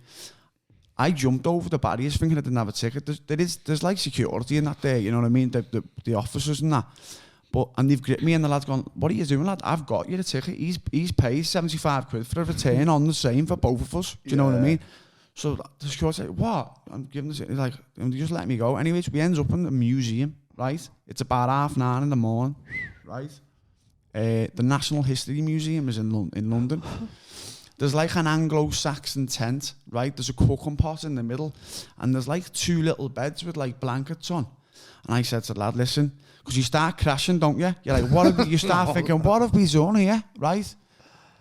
I jumped over the barriers thinking I didn't have a ticket. There's like security in that there, you know what I mean? The officers and that. And they've gripped me and the lad's gone, what are you doing, lad? I've got you the ticket. He's paid 75 quid for a return on the same for both of us. Do you know what I mean? So the security said, what? I'm giving the ticket. Like, and they just let me go. Anyways, we end up in the museum, right? It's about 9:30 in the morning, right? The National History Museum is in London. There's like an Anglo-Saxon tent, right? There's a cooking pot in the middle, and there's like 2 little beds with like blankets on. And I said to the lad, listen, because you start crashing, don't you? You're like, you start thinking, what have we done here, right?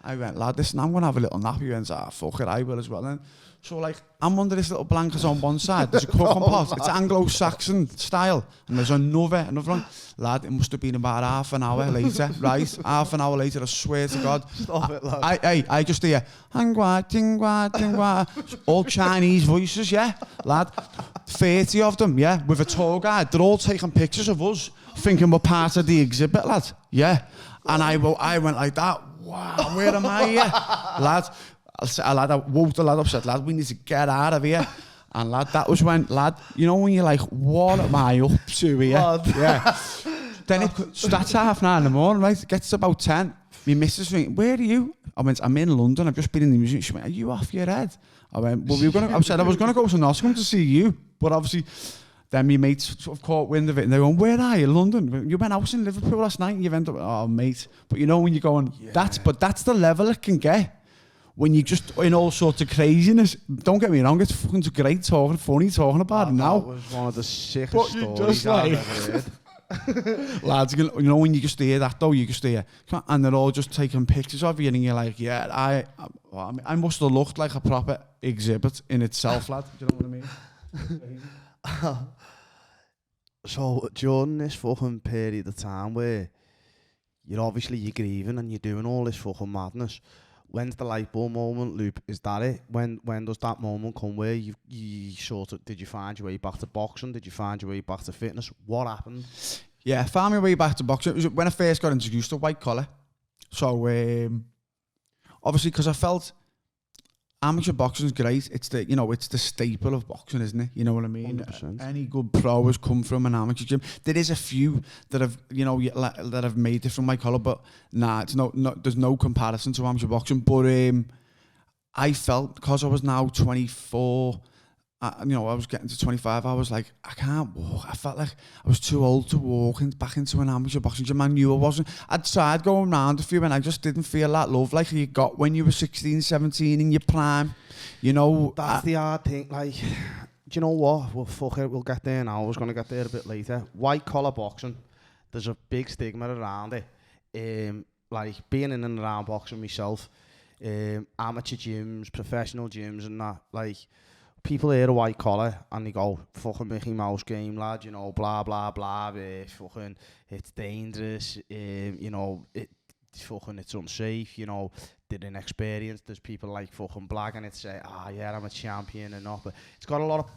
I went, lad, listen, I'm going to have a little nap. He went, fuck it, I will as well. And so like, I'm under this little blanket on one side. There's a cooking pot. It's Anglo-Saxon style. And there's another one. Lad, it must have been about half an hour later, right? Half an hour later, I swear to God. Stop it, lad. I just hear, Hangwa, Tingwa, Tingwa. All Chinese voices, yeah, lad. 30 of them, yeah, with a tour guide. They're all taking pictures of us, thinking we're part of the exhibit, lad. Yeah. And I went like that. Wow, where am I here? Lad, I woke the lad up, said, lad, we need to get out of here. And lad, that was when, lad, you know when you're like, what am I up to here? Yeah. Then it starts 9:30 in the morning, right? It gets to about 10. My missus thinking, where are you? I went, I'm in London. I've just been in the museum. She went, are you off your head? I went, well, I said I was going to go to Nottingham to see you. But obviously, then my mates sort of caught wind of it. And they're going, where are you? London? You went out in Liverpool last night and you've ended up, oh, mate. But you know when you're going, that's the level it can get. When you just in all sorts of craziness. Don't get me wrong, it's fucking great funny talking about it now. That was one of the sickest stories like, I've ever heard. Lads, you know when you just hear that though, you just hear, and they're all just taking pictures of you, and you're like, yeah, I must have looked like a proper exhibit in itself, lad. Do you know what I mean? So during this fucking period of time where you're grieving and you're doing all this fucking madness, when's the light bulb moment, Loop? Is that it? When does that moment come where you sort of, did you find your way back to boxing? Did you find your way back to fitness? What happened? Yeah, I found my way back to boxing. It was when I first got introduced to white collar. So, obviously, because I felt amateur boxing is great. It's the staple of boxing, isn't it? You know what I mean? 100%. Any good pro has come from an amateur gym. There is a few that have, that have made it from white collar, but there's no comparison to amateur boxing. But I felt, because I was now 24, I was getting to 25, I was like, I can't walk. I felt like I was too old to walk back into an amateur boxing gym. I knew I wasn't. I'd tried going round a few and I just didn't feel that love like you got when you were 16, 17 in your prime. That's the hard thing. Like, do you know what? Well, fuck it, we'll get there now. I was going to get there a bit later. White collar boxing, there's a big stigma around it. Like, being in and around boxing myself, amateur gyms, professional gyms and that, like, people hear a white collar and they go, fucking Mickey Mouse game, lad, blah, blah, blah, fucking, it's dangerous, it's unsafe, they're inexperienced. There's people like fucking blagging it, say, yeah, I'm a champion and not, but it's got a lot of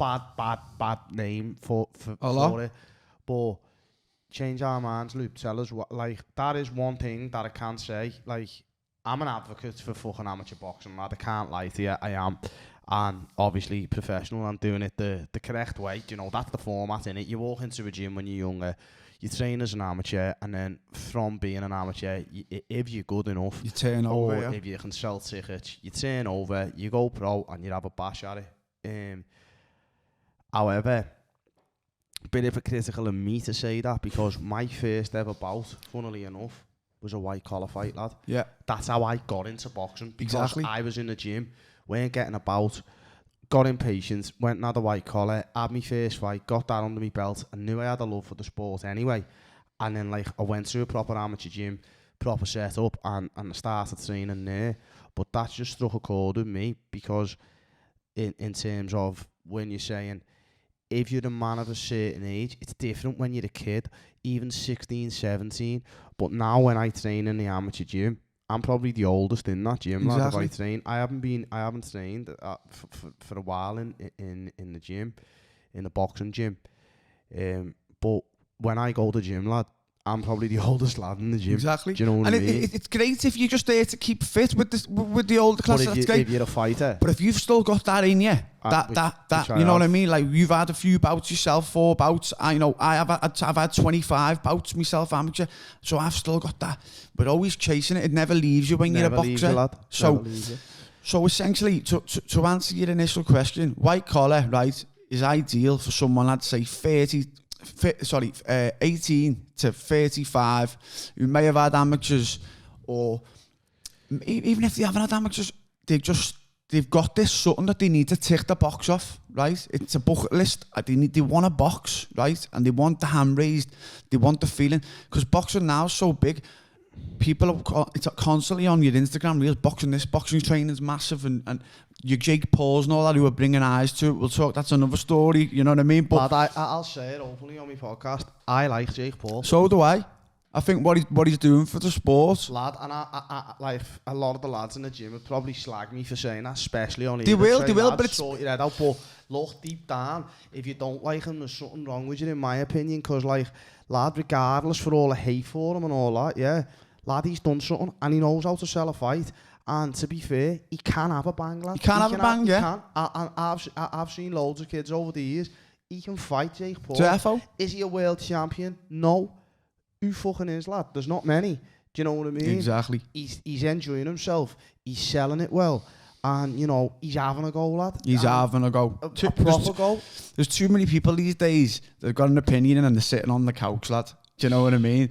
bad name for it. But change our minds, Luke, tell us what, like, that is one thing that I can say, like, I'm an advocate for fucking amateur boxing, lad, I can't lie to you, I am. And obviously professional and doing it the correct way. That's the format, innit? You walk into a gym when you're younger, you train as an amateur, and then from being an amateur, if you're good enough, you turn over, or if you can sell tickets, you turn over, you go pro, and you have a bash at it. However, a bit of a critical of me to say that, because my first ever bout, funnily enough, was a white collar fight, lad. Yeah. That's how I got into boxing, because exactly. I was in the gym, weren't getting about, got impatient, went and had a white collar, had my first fight, got that under my belt, and knew I had a love for the sport anyway. And then, like, I went to a proper amateur gym, proper setup, and I started training there. But that's just struck a chord with me, because in terms of when you're saying, if you're a man of a certain age, it's different when you're a kid, even 16, 17. But now when I train in the amateur gym, I'm probably the oldest in that gym. Exactly. Lad, I train. I haven't trained for a while in the gym, in the boxing gym. But when I go to the gym, lad, I'm probably the oldest lad in the gym. Exactly. Do you know what I mean? It's great if you're just there to keep fit with the older class. But if you're a fighter. But if you've still got that in you, that you know what I mean? Like, you've had a few bouts yourself, 4 bouts. I've had 25 bouts myself, amateur. So I've still got that. But always chasing it. It never leaves you when you're a boxer. Leaves you, lad. So essentially, to answer your initial question, white collar, right, is ideal for someone, I'd say 18 to 35 who may have had amateurs, or even if they haven't had amateurs, they've got this something that they need to tick the box off, right? It's a bucket list. They want a box, right? And they want the hand raised, they want the feeling, because boxing now is so big. People it's constantly on your Instagram reels, boxing training's massive, and your Jake Pauls and all that who are bringing eyes to it. We'll talk, that's another story, you know what I mean? But lad, I'll say it openly on my podcast, I like Jake Paul. So do I. I think what he's doing for the sport, lad, and I like a lot of the lads in the gym would probably slag me for saying that, especially on they will, but it's sort your head out. But look, deep down, if you don't like him, there's something wrong with you, in my opinion, because, like, lad, regardless for all the hate for him and all that, yeah, lad, he's done something and he knows how to sell a fight. And to be fair, he can have a bang, lad. He can have a bang, yeah. I've seen loads of kids over the years. He can fight Jake Paul. Defo. Is he a world champion? No. Who fucking is, lad? There's not many. Do you know what I mean? Exactly. He's enjoying himself. He's selling it well. And, you know, he's having a go, lad. He's having a go. A proper go. There's too many people these days that have got an opinion and they're sitting on the couch, lad. Do you know what I mean?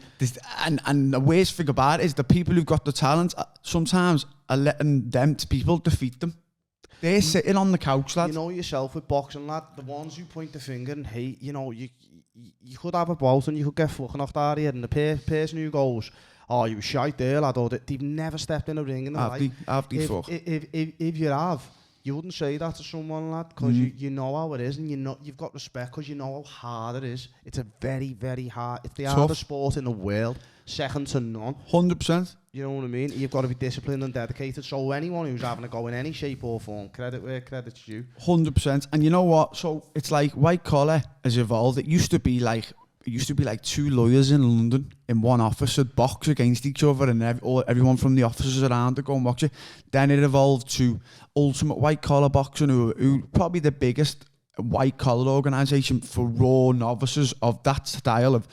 And the worst thing about it is the people who've got the talent sometimes are letting them people defeat them. They're sitting on the couch, lad. You know yourself with boxing, lad. The ones who point the finger and hate, you know, you could have a bout and you could get fucking off the head, and the person who goes, oh, you were shite there, lad, or they've never stepped in a ring in their life. If you have, you wouldn't say that to someone, lad, because you know how it is, and you've got respect because you know how hard it is. It's a very, very hard. It's the hardest sport in the world, second to none. 100%. You know what I mean? You've got to be disciplined and dedicated. So anyone who's having a go in any shape or form, credit where credit's due. 100%. And you know what? So it's like white collar has evolved. It used to be like two lawyers in London in one office would box against each other, and everyone from the offices around would go and box it. Then it evolved to Ultimate White Collar Boxing, who probably the biggest white collar organisation for raw novices of that style, of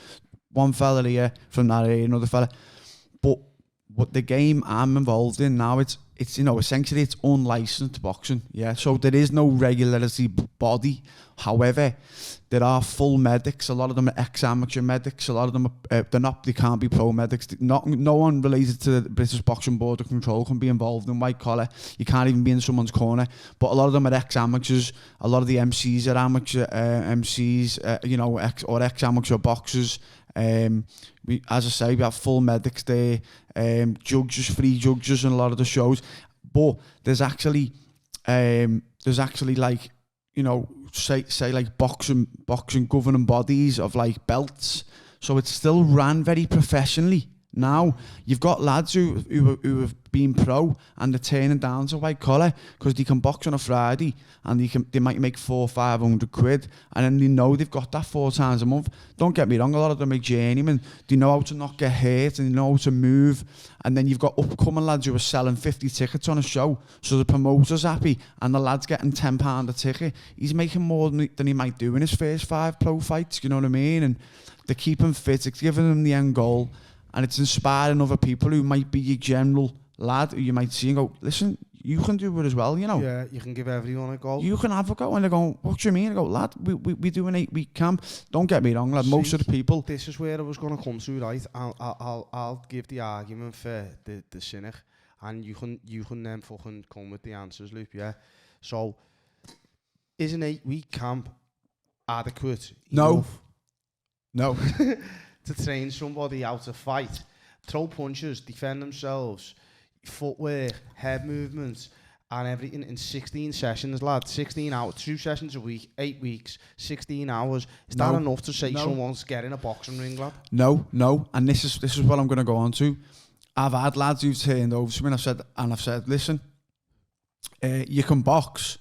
one fella here from that area, another fella. But what the game I'm involved in now, it's you know, essentially it's unlicensed boxing, yeah. So there is no regulatory body. However, there are full medics. A lot of them are ex-amateur medics. A lot of them are, they can't be pro medics. No one related to the British Boxing Board of Control can be involved in white collar. You can't even be in someone's corner. But a lot of them are ex-amateurs. A lot of the MCs are amateur MCs, you know, ex-amateur boxers. As I say, we have full medics there, judges, free judges in a lot of the shows. But there's actually like, you know, say like boxing governing bodies of like belts. So it's still ran very professionally. Now you've got lads who have been pro and they're turning down to white collar because they can box on a Friday and they might make 400-500 quid, and then they know they've got that 4 times a month. Don't get me wrong, a lot of them are journeymen. They know how to not get hurt and they know how to move. And then you've got upcoming lads who are selling 50 tickets on a show, so the promoter's happy and the lad's getting £10 a ticket. He's making more than he might do in his first 5 pro fights, you know what I mean? And they keep him fit, it's giving him the end goal. And it's inspiring other people who might be your general lad, who you might see and go, listen, you can do it as well, you know. Yeah, you can give everyone a go. You can have a go. And they're going, what do you mean? I go, lad, we do an 8-week camp. Don't get me wrong, lad, most of the people... This is where I was going to come to, right? I'll give the argument for the cynic, and you can then fucking come with the answers, Luke, yeah? So, is an 8-week camp adequate? No. To train somebody how to fight, throw punches, defend themselves, footwork, head movements, and everything in 16 sessions, lad. 16 hours, 2 sessions a week, 8 weeks, 16 hours. Is that enough to say someone's getting a boxing ring, lad? No. And this is what I'm going to go on to. I've had lads who've turned over to me and I've said, listen, you can box,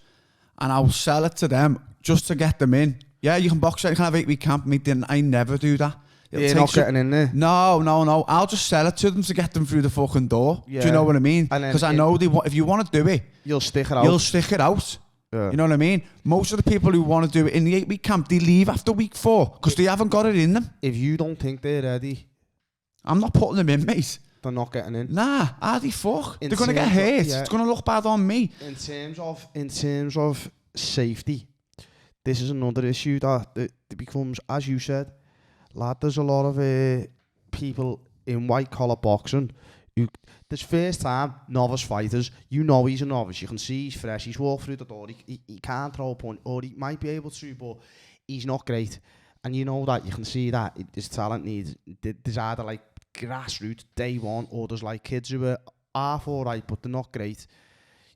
and I'll sell it to them just to get them in. Yeah, you can box, you can have 8-week camp meeting. I never do that. You're not getting in there. No. I'll just sell it to them to get them through the fucking door. Yeah. Do you know what I mean? Because I know if you want to do it, you'll stick it out. Yeah. You know what I mean? Most of the people who want to do it in the 8-week camp, they leave after week 4 because they haven't got it in them. If you don't think they're ready, I'm not putting them in, mate. They're not getting in. Nah, fuck. They're going to get hurt. It's going to look bad on me. In terms of safety, this is another issue that becomes, as you said, lad, there's a lot of people in white collar boxing who, this first time novice fighters, you know he's a novice, you can see he's fresh, he's walked through the door, he can't throw a punch, or he might be able to, but he's not great. And you know that, you can see that his talent needs, there's either like grassroots day one, or there's like kids who are half alright but they're not great.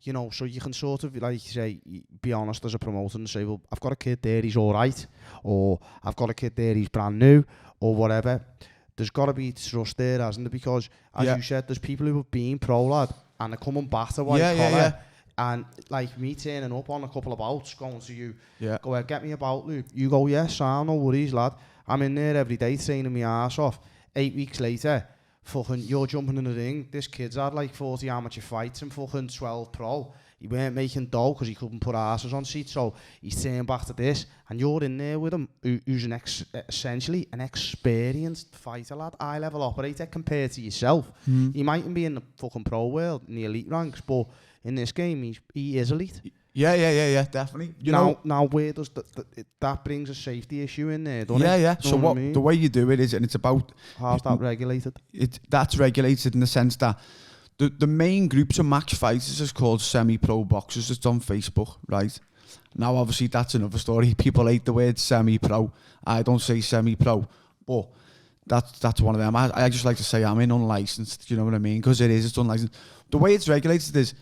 You know, so you can sort of, like you say, be honest as a promoter and say, well, I've got a kid there, he's all right, or I've got a kid there, he's brand new, or whatever. There's got to be trust there, hasn't there? Because, as you said, there's people who have been pro, lad, and they're coming back to white collar. And, like, me turning up on a couple of bouts, going to you, go ahead, get me a bout, Luke. You go, yes, no worries, lad. I'm in there every day training my ass off. 8 weeks later, fucking, you're jumping in the ring. This kid's had like 40 amateur fights and fucking 12 pro. He weren't making dough because he couldn't put asses on seats, so he's turned back to this, and you're in there with him, who's essentially an experienced fighter, lad, high-level operator compared to yourself. He mightn't be in the fucking pro world, in the elite ranks, but in this game, he is elite. Yeah, definitely. Now where does that brings a safety issue in there, doesn't it? Yeah. So what I mean? The way you do it is, and it's about... How's that regulated? That's regulated in the sense that the main groups of match fighters is called semi-pro boxers. It's on Facebook, right? Now, obviously, that's another story. People hate the word semi-pro. I don't say semi-pro, but that's one of them. I just like to say I'm in unlicensed, you know what I mean? Because it's unlicensed. The way it's regulated is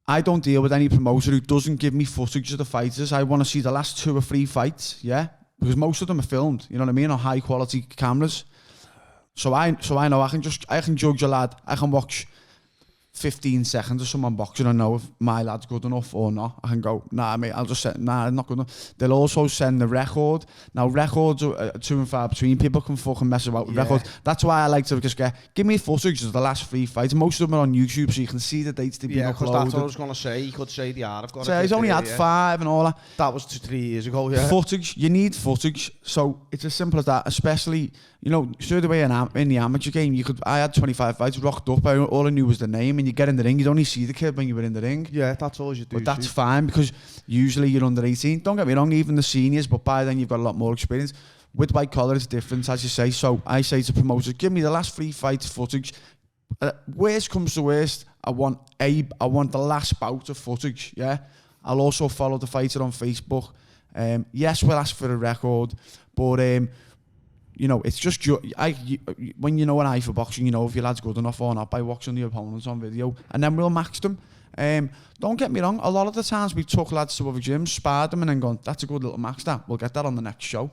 I don't deal with any promoter who doesn't give me footage of the fighters. I want to see the last 2 or 3 fights, yeah? Because most of them are filmed, you know what I mean, on high quality cameras. So I know I can judge a lad. I can watch 15 seconds of someone boxing and know if my lad's good enough or not. I can go, nah, mate, I'll just say, nah, not good enough. They'll also send the record. Now, records are 2 and 5 between. People can fucking mess about with records. That's why I like to just give me footage of the last 3 fights. Most of them are on YouTube, so you can see the dates they've been uploaded. Yeah, because that's what I was going to say. You could say, I've got so he's only had 5 and all that. That was 2-3 years ago, yeah. Footage. You need footage. So it's as simple as that, especially... You know, straight away in the amateur game, I had 25 fights, rocked up, all I knew was the name, and you get in the ring, you'd only see the kid when you were in the ring. Yeah, that's all you do. But that's fine, because usually you're under 18. Don't get me wrong, even the seniors, but by then you've got a lot more experience. With white collar, it's different, as you say. So I say to promoters, give me the last 3 fights footage. Worst comes to worst, I want the last bout of footage, yeah? I'll also follow the fighter on Facebook. Yes, we'll ask for a record, but... You know, it's just when you know an eye for boxing, you know if your lad's good enough or not by watching the opponents on video, and then we'll match them. Don't get me wrong, a lot of the times we took lads to other gyms, sparred them, and then gone, that's a good little match. We'll get that on the next show.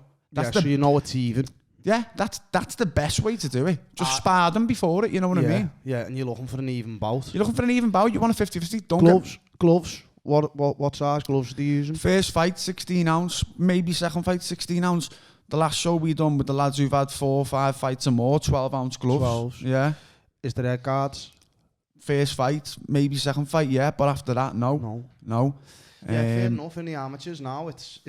So you know it's even. Yeah, that's the best way to do it. Just spar them before it, you know what I mean? Yeah, and you're looking for an even bout. You're looking for an even bout. You want a 50-50. Gloves. What size gloves are you using? First fight 16 ounce, maybe second fight 16 ounce. The last show we done with the lads who've had 4 or 5 fights or more, 12-ounce gloves. 12s. Yeah. Is there head guards? First fight, maybe second fight, yeah. But after that, no. Yeah, fair enough. In the amateurs now, it's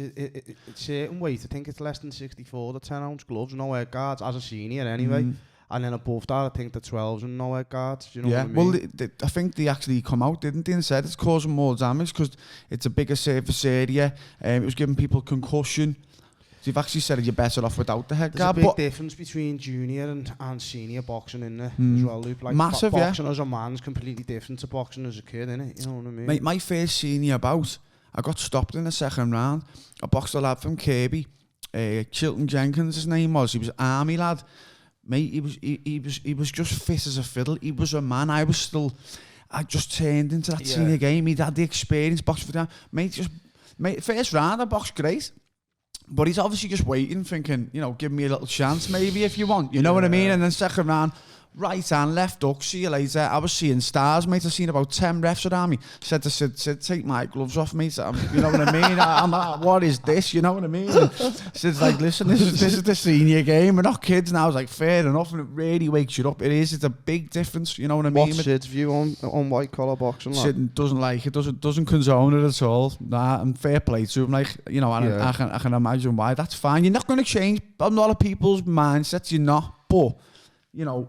certain weight. I think it's less than 64, the 10-ounce gloves, no head guards, as a senior anyway. And then above that, I think the 12s and no head guards. You know what I mean? Well, I think they actually come out, didn't they, and said it's causing more damage because it's a bigger surface area. It was giving people concussion. You've actually said you're better off without the head guard. There's a big difference between junior and senior boxing in there as well, Luke. Like massive, boxing as a man's completely different to boxing as a kid, innit? You know what I mean? Mate, my first senior bout, I got stopped in the second round. I boxed a lad from Kirby, Chilton Jenkins, his name was. He was an army lad. Mate, he was just fit as a fiddle. He was a man. I just turned into that senior game. He'd had the experience boxing for that. Mate, first round I boxed great. But he's obviously just waiting, thinking, you know, give me a little chance maybe if you want. You know what I mean? And then second round, right hand, left hook, see you later. I was seeing stars, mate. I've seen about 10 refs around me. Said to Sid, take my gloves off, mate. You know what I mean? I'm like, what is this? You know what I mean? Sid's like, listen, this is the senior game. We're not kids now. I was like, fair enough. And it really wakes you up. It's a big difference. You know what I mean? What's Sid's view on white collar boxing? Sid doesn't like it. Doesn't condone it at all. Nah, and fair play to him. Like, you know, I can imagine why. That's fine. You're not going to change a lot of people's mindsets. You're not. But, you know,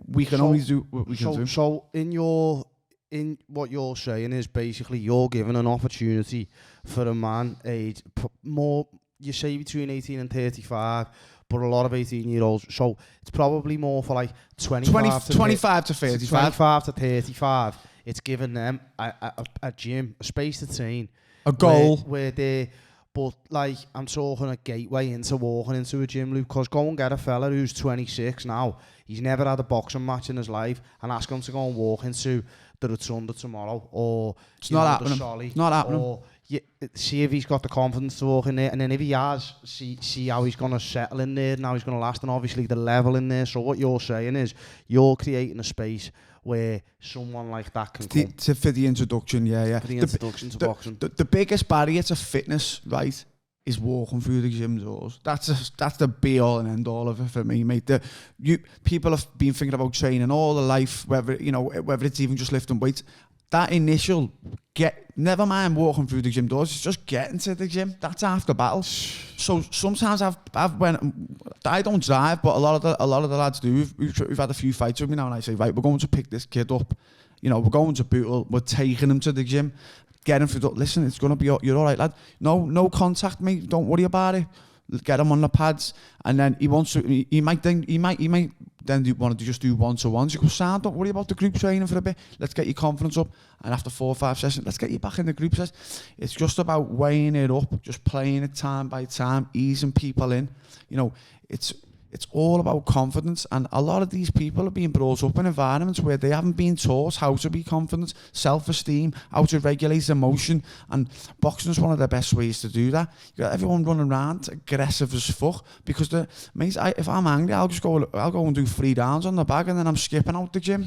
we can only do what we can do. So in what you're saying is basically you're giving an opportunity for a man age more, you say between 18 and 35, but a lot of 18-year-olds. So it's probably more for like 25 to 35. 25 to 35. It's giving them a gym, a space to train, a goal where they. But like I'm talking a gateway into walking into a gym, Luke. Because go and get a fella who's 26 now. He's never had a boxing match in his life, and ask him to go and walk into the Rotunda tomorrow, or it's not happening. Not happening. Or see if he's got the confidence to walk in there, and then if he has, see how he's gonna settle in there, and how he's gonna last, and obviously the level in there. So what you're saying is you're creating a space where someone like that can come. For the introduction, yeah. For the introduction to boxing. The biggest barrier to fitness, right, is walking through the gym doors. That's the be all and end all of it for me, mate. People have been thinking about training all their life, whether it's even just lifting weights. That initial never mind walking through the gym doors, it's just getting to the gym. That's half the battle. So sometimes I don't drive, but a lot of the lads do. We've had a few fights with me now, and I say, right, we're going to pick this kid up. We're going to Bootle, we're taking him to the gym. Get him through. Listen, it's gonna be. You're all right, lad. No contact, mate. Don't worry about it. Get him on the pads, and then he wants to. He might then want to just do one-to-ones. You go, Sam, don't worry about the group training for a bit. Let's get your confidence up, and after 4 or 5 sessions, let's get you back in the group session. It's just about weighing it up, just playing it time by time, easing people in. It's all about confidence, and a lot of these people are being brought up in environments where they haven't been taught how to be confident, self-esteem, how to regulate emotion, and boxing is one of the best ways to do that. You got everyone running around aggressive as fuck because if I'm angry, I'll go and do 3 downs on the bag and then I'm skipping out the gym.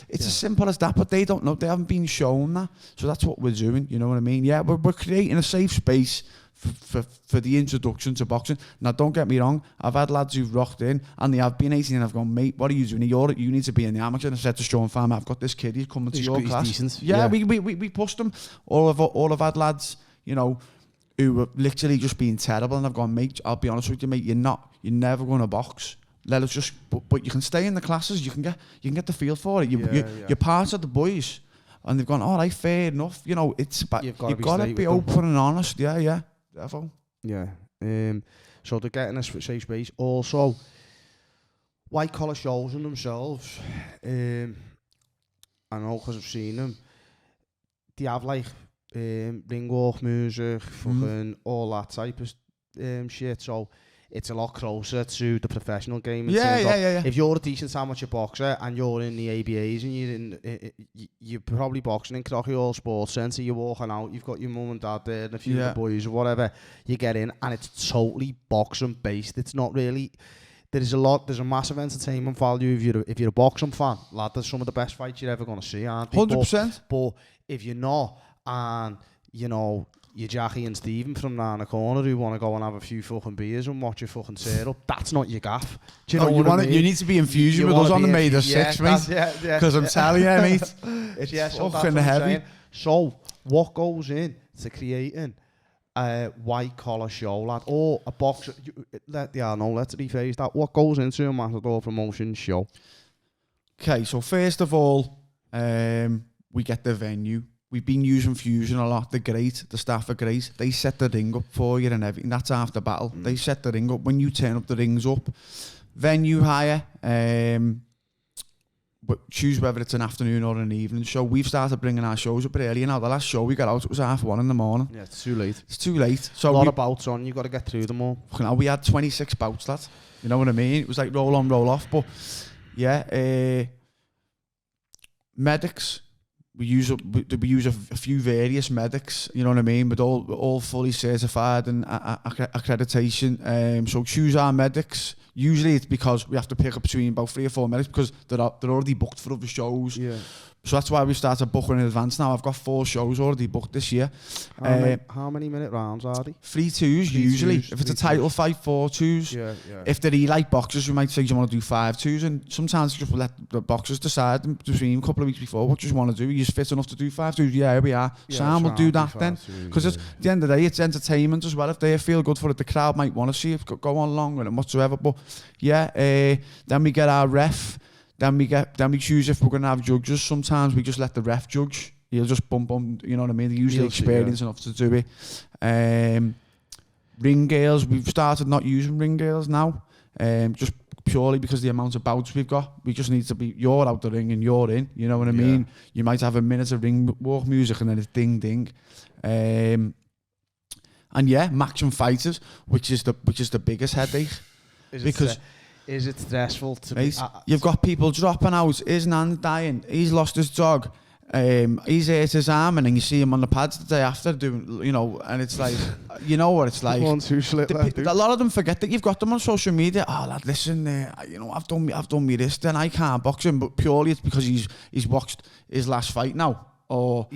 It's as simple as that, but they don't know. They haven't been shown that, so that's what we're doing. You know what I mean? Yeah, we're creating a safe space for the introduction to boxing. Now, don't get me wrong, I've had lads who've rocked in and they have been 18 and I've gone, mate, what are you doing? You need to be in the amateur. And I said to Sean Farmer, I've got this kid, he's coming to your class. Decent. Yeah, we pushed him. All of had lads, who were literally just being terrible, and I've gone, mate, I'll be honest with you, mate, you're never going to box. Let us just, but you can stay in the classes, you can get the feel for it. You're part of the boys. And they've gone, all right, fair enough. It's about, you've got to be open and honest. Yeah. Definitely. Yeah. So they're getting a safe space. Also, white collar shows in themselves. I know because I've seen them. They have like ring walk music, fucking all that type of shit. So it's a lot closer to the professional game. Yeah. If you're a decent amateur boxer and you're in the ABAs and you're probably boxing in Crocky Hall Sports Centre, you're walking out, you've got your mum and dad there and a few of the boys or whatever, you get in and it's totally boxing based. It's not really. There's a massive entertainment value if you're a boxing fan. Lad, there's some of the best fights you're ever going to see, aren't they? 100%. But if you're not, and you're Jackie and Stephen from down the corner who want to go and have a few fucking beers and watch your fucking tear up, that's not your gaff. Do you know what I mean? You need to be infusing with us on the May the 6th, mate. Because I'm telling you, mate, it's fucking heavy. So, what goes in to creating a white collar show, lad, or a boxer? Let's rephrase that. What goes into a Matador promotion show? Okay, so first of all, we get the venue. We've been using Fusion a lot. They're great. The staff are great. They set the ring up for you and everything. That's half the battle. They set the ring up. When you turn up, the ring's up. Venue hire. But choose whether it's an afternoon or an evening show. We've started bringing our shows up earlier now. The last show we got out, it was 1:30 in the morning. Yeah, it's too late. It's too late. So a lot of bouts on. You've got to get through them all. We had 26 bouts, lad. You know what I mean? It was like roll on, roll off. But yeah, medics. We use a few various medics, you know what I mean, but all fully certified and accreditation. So choose our medics. Usually it's because we have to pick up between about 3 or 4 medics because they're already booked for other shows. Yeah. So that's why we started booking in advance now. I've got 4 shows already booked this year. How many minute rounds are they? 3 2s usually. If it's a title fight, 4 2s. Yeah. If they're elite boxers, we might say you want to do 5 2s, and sometimes just let the boxers decide between a couple of weeks before what you want to do. You're fit enough to do 5 2s. Yeah, here we are. Sam will do that then, because at the end of the day, it's entertainment as well. If they feel good for it, the crowd might want to see it go on longer and whatsoever. But yeah, then we get our ref. Then we choose if we're going to have judges. Sometimes we just let the ref judge. He'll just bump, you know what I mean? They're usually experienced enough to do it. Ring girls, we've started not using ring girls now. Just purely because of the amount of bouts we've got. We just need to be, you're out the ring and you're in. You know what I mean? You might have a minute of ring walk music and then it's ding ding. And yeah, matching fighters, which is the biggest headache. Is it stressful to be... You've got people dropping out. His nan dying. He's lost his dog. He's hurt his arm, and then you see him on the pads the day after doing, and it's like, you know what it's like. A lot of them forget that you've got them on social media. Oh, lad, listen, I've done me this, then I can't box him, but purely it's because he's watched his last fight now. or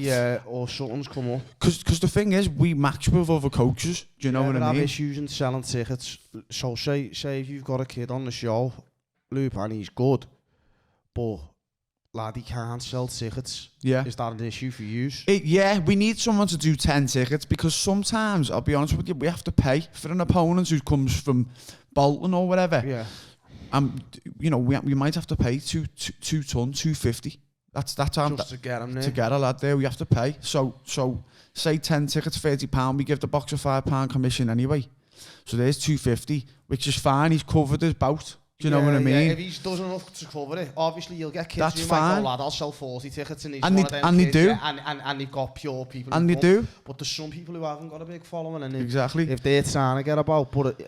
or something's come up. Because the thing is, we match with other coaches. Do you know what I mean? Have issues in selling tickets. So say if you've got a kid on the show, Loop, and he's good, but lad, he can't sell tickets. Yeah. Is that an issue for you? Yeah, we need someone to do 10 tickets because sometimes, I'll be honest with you, we have to pay for an opponent who comes from Bolton or whatever. Yeah. You know, we might have to pay 2 ton, 250. That's just to get him there. To get a lad there, we have to pay. So say 10 tickets, £30. We give the boxer £5 commission anyway. So there's 250, which is fine. He's covered his bout. Do you know what I mean? Yeah, if he does enough to cover it, obviously you'll get kids That's who fine. might go, lad, I'll sell 40 tickets and he's and one they, of them and kids, they do. Yeah, and they've got pure people and they do. But there's some people who haven't got a big following and exactly. if they're trying to get about, but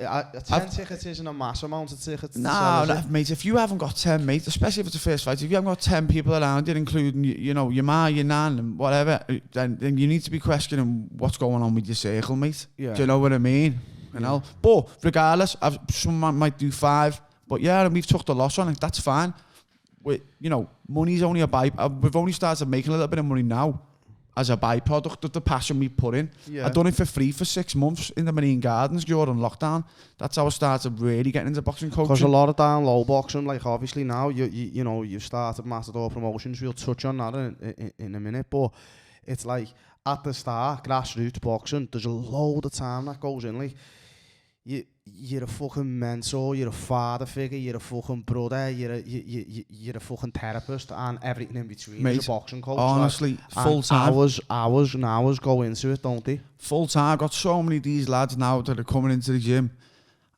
10 tickets isn't a massive amount of tickets. No, mate, if you haven't got 10, mate, especially if it's a first fight, if you haven't got 10 people around you, including, you know, your ma, your nan and whatever, then you need to be questioning what's going on with your circle, mate. Yeah. Do you know what I mean? You know? But regardless, someone might do 5. But yeah, and we've took the loss on it. That's fine. You know, money's only a we've only started making a little bit of money now as a byproduct of the passion we put in. Yeah. I've done it for free for 6 months in the Marine Gardens during lockdown. That's how I started really getting into boxing coaching. Because a lot of down low boxing, like obviously now you know you've started Matador Promotions. We'll touch on that in a minute, but it's like at the start, grassroots boxing. There's a load of time that goes in, like. You're a fucking mentor, you're a father figure, you're a fucking brother, you're a fucking therapist and everything in between. Mate, as a boxing coach. honestly, full time. Hours and hours go into it, don't they? Full time. I've got so many of these lads now that are coming into the gym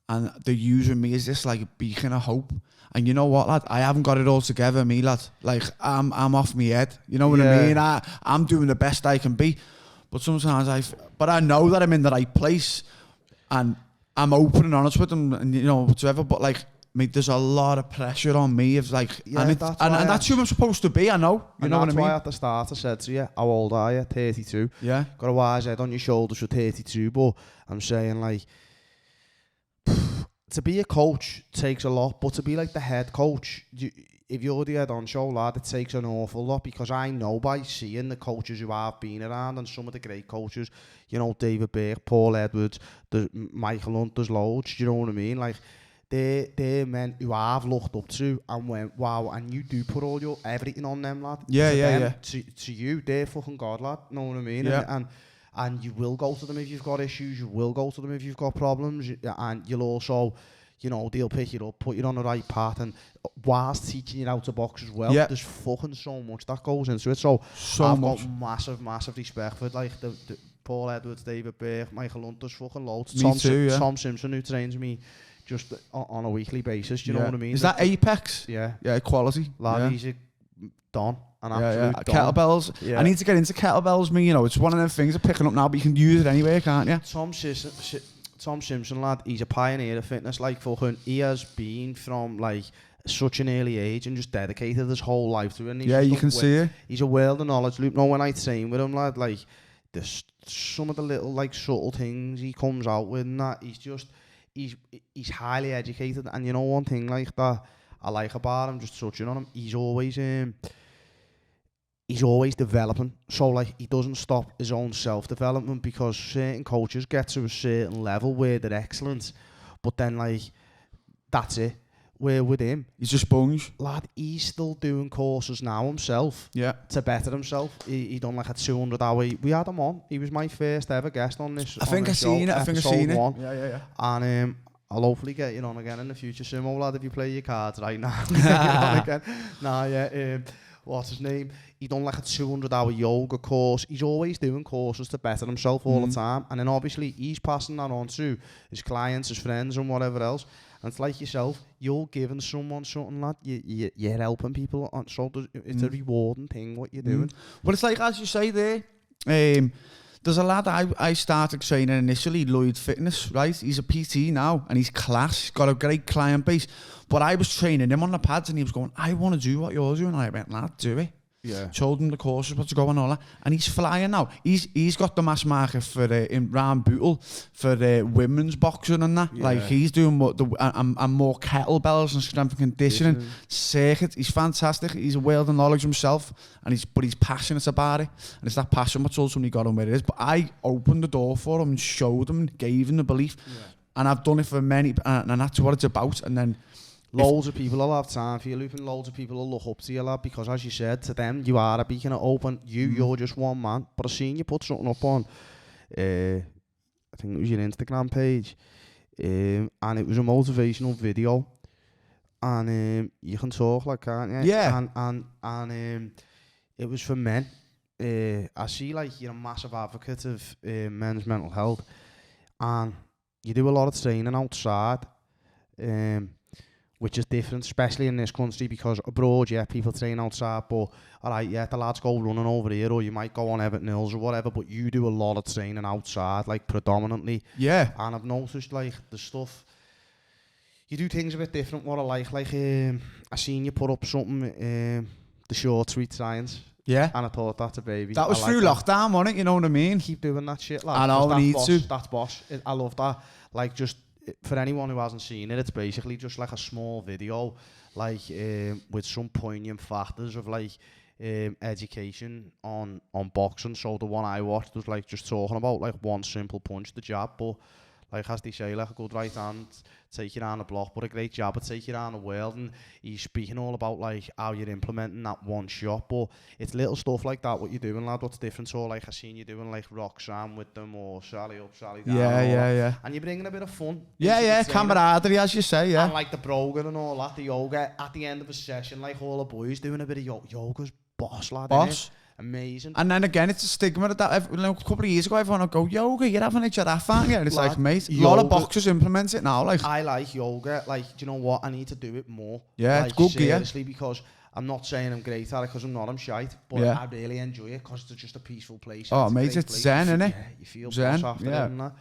and they're using me as this like a beacon of hope. And you know what, lad? I haven't got it all together, me, lad. Like, I'm off my head. You know what I mean? I'm doing the best I can be. But sometimes but I know that I'm in the right place and I'm open and honest with them, and you know whatever. But like, mate, there's a lot of pressure on me. Of like, and that's who I'm supposed to be. I know. You know what I mean? That's why at the start I said to you, "How old are you? 32." Yeah. Got a wise head on your shoulders for 32, but I'm saying like, to be a coach takes a lot, but to be like the head coach, if you're the head on show, lad, it takes an awful lot because I know by seeing the coaches who I've been around and some of the great coaches, you know, David Burke, Paul Edwards, Michael Hunt, there's loads, you know what I mean? Like, they're men who I've looked up to and went, wow, and you do put all your everything on them, lad. Yeah. To you, they're fucking God, lad, know what I mean? Yeah. And you will go to them if you've got issues, you will go to them if you've got problems, and you'll also... You know, they'll pick you up, put you on the right path, and whilst teaching you how to box as well, there's fucking so much that goes into it. So I've got massive respect for like the Paul Edwards, David Burke, Michael Hunt, there's fucking loads. Tom Simpson, who trains me just on a weekly basis, do you know what I mean? Is that Apex? Yeah. Yeah, quality. Lad, he's a don. An absolute don. Kettlebells. Yeah. I need to get into kettlebells, me, you know, it's one of them things I'm picking up now, but you can use it anywhere, can't you? Tom Simpson, lad, he's a pioneer of fitness, like fucking, he has been from like such an early age and just dedicated his whole life to it. And you can see it. He's a world of knowledge, Luke. No, when I train with him, lad, like, there's some of the little like subtle things he comes out with and that, he's highly educated. And you know one thing like that I like about him, just touching on him, he's always developing, so like he doesn't stop his own self-development because certain coaches get to a certain level where they're excellent, but then like that's it. Where with him, he's a sponge, lad. He's still doing courses now himself, to better himself. He done like a 200-hour. We had him on. He was my first ever guest on this. I think I've seen it. Yeah. And I'll hopefully get you on again in the future, Simo, lad. If you play your cards right now, get you on again. What's his name? He done like a 200-hour yoga course. He's always doing courses to better himself all the time. And then obviously he's passing that on to his clients, his friends and whatever else. And it's like yourself, you're giving someone something, lad. You're helping people. So it's a rewarding thing what you're doing. Well, it's like, as you say there, there's a lad I started training initially, Lloyd Fitness, right? He's a PT now and he's class. He's got a great client base. But I was training him on the pads and he was going, I want to do what you're doing. And I went, lad, do it. told him the courses what to go and all that, and he's flying now. He's got the mass market for in round bootle for women's boxing and that. Like he's doing and more kettlebells and strength and conditioning circuit. He's fantastic. He's a world of knowledge himself, and he's passionate about it, and it's that passion what's ultimately got him where it is. But I opened the door for him and showed him and gave him the belief, and I've done it for many, and that's what it's about. And then loads of people will have time for you, Luke, and loads of people will look up to you, lad, because as you said, to them, you are a beacon of hope, and you're just one man. But I seen you put something up on, I think it was your Instagram page, and it was a motivational video, and you can talk like, can't you? Yeah. And it was for men. I see, like, you're a massive advocate of men's mental health, and you do a lot of training outside, which is different, especially in this country, because abroad, people train outside, but alright, the lads go running over here, or you might go on Everton Hills or whatever, but you do a lot of training outside, like predominantly. Yeah. And I've noticed, like, the stuff, you do things a bit different, what I like I seen you put up something, the short sweet science. Yeah. And I thought, that's a baby. That was through lockdown, wasn't it? You know what I mean? Keep doing that shit, like. I know, we need to. That's boss. I love that. Like, just, for anyone who hasn't seen it, it's basically just like a small video, like with some poignant factors of like education on boxing. So the one I watched was like just talking about like one simple punch, the jab, but like as they say, like a good right hand take you around the block, but a great jab would take you around the world. And he's speaking all about like how you're implementing that one shot, but it's little stuff like that what you're doing, lad. What's different? So like I seen you doing like Roxanne with them, or Sally up, Sally down, yeah, and you're bringing a bit of fun, camaraderie, as you say, and like the brogan and all that, the yoga at the end of a session, like all the boys doing a bit of yoga's boss, lad. Boss. Amazing. And then again, it's a stigma that a couple of years ago, everyone would go, yoga, you're having a giraffe, aren't you? And it's like, mate, a lot of boxers implement it now. Like, I like yoga. Like, do you know what? I need to do it more. Yeah, like, it's good, seriously, because I'm not saying I'm great at it, because I'm not. I'm shite. But I really enjoy it because it's just a peaceful place. Oh, mate, it's zen, innit? Yeah, you feel zen after it and that.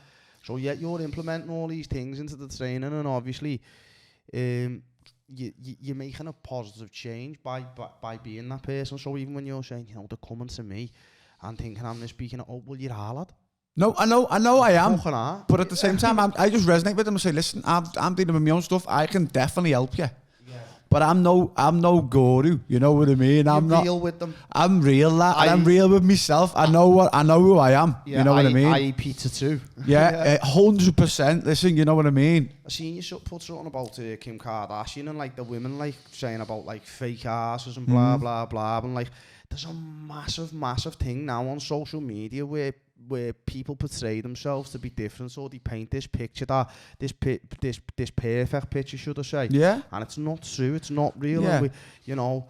So you're implementing all these things into the training, and obviously, you're making a positive change by being that person. So even when you're saying, they're coming to me and thinking I'm this speaking, well, you're a lad. No, I know I am. But at the same time, I just resonate with them and say, listen, I'm dealing with my own stuff. I can definitely help you. But I'm no guru, you know what I mean? I'm not real with them. I'm real, lad. I'm real with myself. I know who I am. You know what I mean? I eat pizza too. Yeah, 100%. Listen, you know what I mean? I seen you put something about Kim Kardashian and like the women like saying about like fake asses and blah blah blah, and like there's a massive thing now on social media where people portray themselves to be different, so they paint this picture that this perfect picture, should I say? Yeah. And it's not true. It's not real. Yeah. And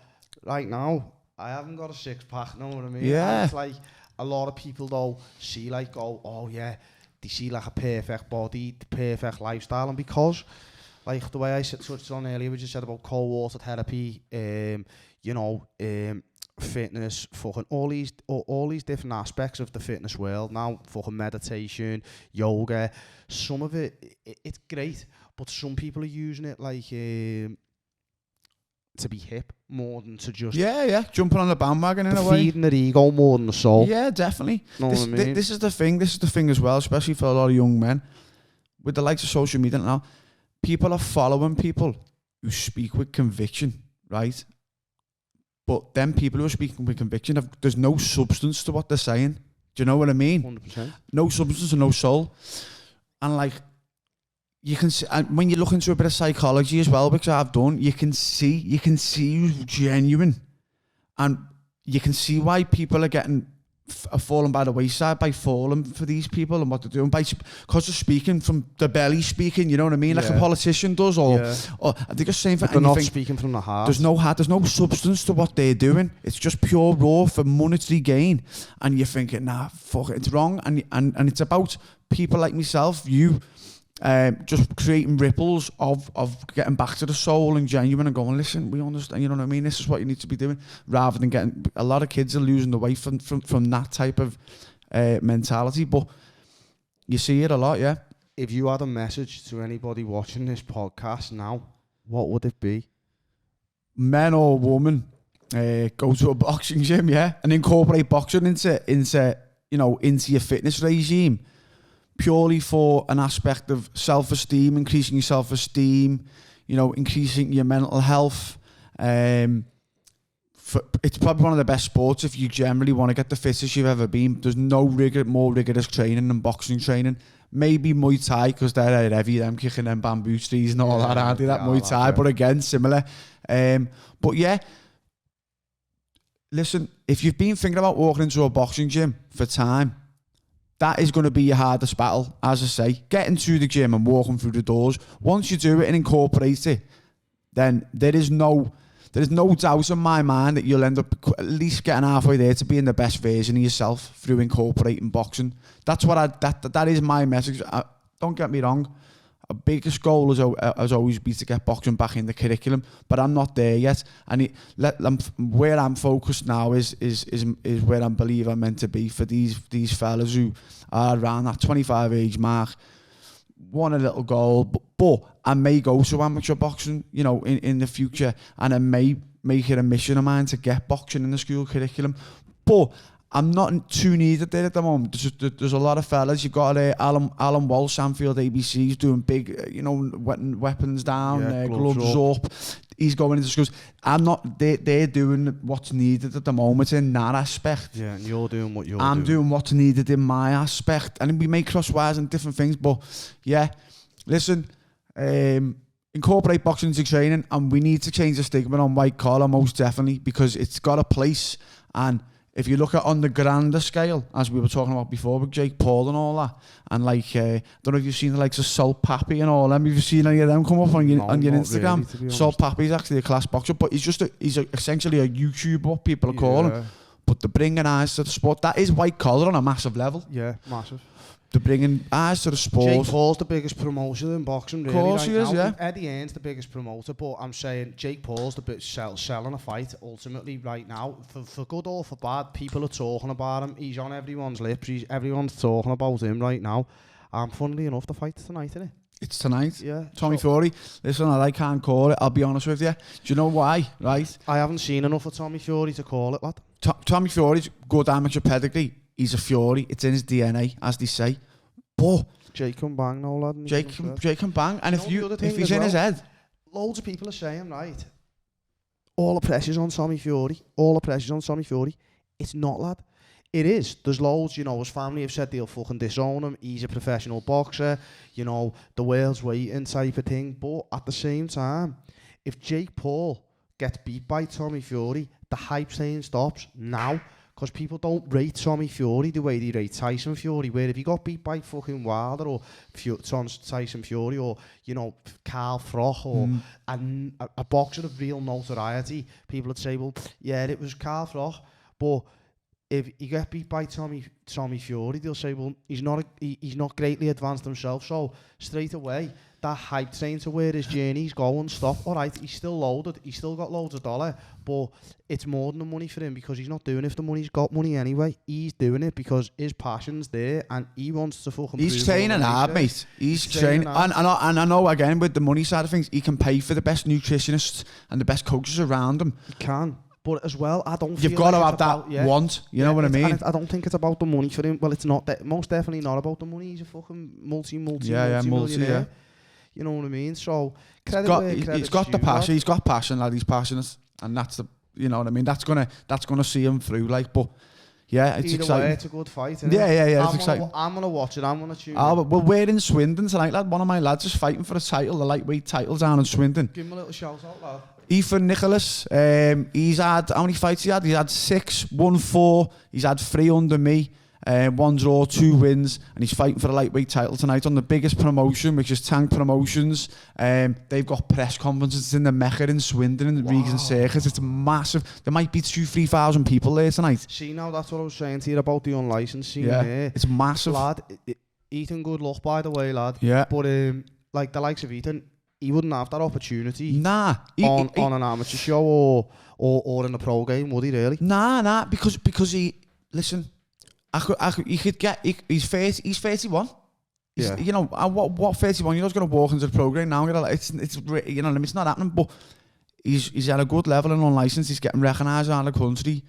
right now I haven't got a six pack. Know what I mean? Yeah. And it's like a lot of people though see like they see like a perfect body, the perfect lifestyle, and because like the way I touched on earlier, we just said about cold water therapy, fitness, fucking all these different aspects of the fitness world now, fucking meditation, yoga, some of it's great, but some people are using it like to be hip more than to just jumping on the bandwagon in a way, feeding their ego more than the soul. Yeah, definitely. Know what I mean? This is the thing as well, especially for a lot of young men with the likes of social media now. People are following people who speak with conviction, right? But then people who are speaking with conviction, there's no substance to what they're saying. Do you know what I mean? 100%. No substance and no soul. And like, you can see, and when you look into a bit of psychology as well, which I've done, you can see who's genuine. And you can see why people are getting falling by the wayside by falling for these people and what they're doing, because they're speaking from the belly speaking, you know what I mean, like a politician does, or they're just saying, they're not speaking from the heart. There's no substance to what they're doing. It's just pure raw for monetary gain, and you're thinking, nah, fuck it, it's wrong. And it's about people like myself, you, just creating ripples of getting back to the soul and genuine and going, listen, we understand, you know what I mean, this is what you need to be doing, rather than getting, a lot of kids are losing the way from that type of mentality. But you see it a lot. Yeah. If you had a message to anybody watching this podcast now, what would it be? Men or women, go to a boxing gym, and incorporate boxing into your fitness regime, purely for an aspect of self-esteem, increasing your self-esteem, increasing your mental health. It's probably one of the best sports if you generally want to get the fittest you've ever been. There's no more rigorous training than boxing training. Maybe Muay Thai, because they're heavy, them kicking them bamboo trees and all that, aren't they? That Muay Thai, but again, similar. But yeah, listen, if you've been thinking about walking into a boxing gym for time, that is going to be your hardest battle, as I say. Getting to the gym and walking through the doors. Once you do it and incorporate it, then there is no doubt in my mind that you'll end up at least getting halfway there to being the best version of yourself through incorporating boxing. That's what that is my message. Don't get me wrong. Our biggest goal has always been to get boxing back in the curriculum, but I'm not there yet. And where I'm focused now is where I believe I'm meant to be for these fellas who are around that 25 age mark. Want a little goal, but I may go to amateur boxing, in the future, and I may make it a mission of mine to get boxing in the school curriculum. But I'm not too needed there at the moment. There's a lot of fellas. You've got Alan Walsh, Sanfield ABC's doing big, weapons down, gloves up. He's going into schools. I'm not. They're doing what's needed at the moment in that aspect. Yeah, and you're doing what you're I'm doing what's needed in my aspect, and we may cross wires and different things. But yeah, listen, incorporate boxing into training, and we need to change the stigma on white collar, most definitely, because it's got a place. And if you look at on the grander scale, as we were talking about before with Jake Paul and all that, and I don't know if you've seen the likes of Salt Pappy and all them. Have you seen any of them come up on your Instagram? Really, Salt Pappy's actually a class boxer, but he's essentially a YouTuber, what people are calling. But they're bringing eyes to the sport. That is white collar on a massive level. Yeah, massive. They're bringing eyes to the sport. Jake Paul's the biggest promoter in boxing, really. Of course he is, yeah. Eddie Hearn's the biggest promoter, but I'm saying Jake Paul's the bit selling a fight, ultimately, right now. For good or for bad, people are talking about him. He's on everyone's lips. Everyone's talking about him right now. Funnily enough, the fight's tonight, isn't it? It's tonight. Yeah. Tommy Fury. Listen, I can't call it. I'll be honest with you. Do you know why? Right? I haven't seen enough of Tommy Fury to call it, lad. Tommy Fury's good amateur pedigree. He's a Fury. It's in his DNA, as they say. But Jake can bang, no lad. Jake can bang, and if he's in his head, loads of people are saying, right, all the pressure's on Tommy Fury. All the pressure's on Tommy Fury. It's not, lad. It is. There's loads, his family have said they'll fucking disown him. He's a professional boxer, the world's waiting type of thing. But at the same time, if Jake Paul gets beat by Tommy Fury, the hype train stops now. Because people don't rate Tommy Fury the way they rate Tyson Fury. Where if he got beat by fucking Wilder or Tyson Fury or, Carl Froch or a boxer of real notoriety, people would say, well, yeah, it was Carl Froch. But if he got beat by Tommy Fury, they'll say, well, he's not greatly advanced himself. So straight away, that hype train to where his journey's going, stop. All right, he's still loaded. He's still got loads of dollar, but it's more than the money for him because he's not doing it if the money's got money anyway. He's doing it because his passion's there and he wants to fucking. He's training hard, mate. He's training, and I know again with the money side of things, he can pay for the best nutritionists and the best coaches around him. He can. But as well, I don't. You've got to have that want. You know what I mean? I don't think it's about the money for him. Well, it's not. Most definitely not about the money. He's a fucking multi. Yeah. You know what I mean? So he's got the passion. He's got passion, lad. He's passionate, and that's the. You know what I mean? That's gonna see him through. But yeah, it's either exciting. Way, it's a good fight. Yeah. It's exciting. I'm gonna watch it. I'm gonna tune. Well, we're in Swindon tonight, lad. One of my lads is fighting for a title, the lightweight title down in Swindon. Give him a little shout out, lad. Ethan Nicholas, he's had, how many fights he had? He's had 6, 1-4, he's had 3 under me, 1 draw, 2 wins, and he's fighting for the lightweight title tonight on the biggest promotion, which is Tank Promotions. They've got press conferences in the Mecca in Swindon in the Regan Circus. It's massive. There might be 2,000-3,000 people there tonight. See, now that's what I was saying to you about the unlicensed scene there. It's massive. Lad, Ethan, good luck, by the way, lad. Yeah. But like the likes of Ethan, he wouldn't have that opportunity. Nah. On an amateur show or in a pro game, would he really? Nah. Because he, listen, he's 31. Yeah. You know, what 31? You're not going to walk into the pro game now. It's you know, it's not happening. But he's at a good level and unlicensed. He's getting recognised around the country.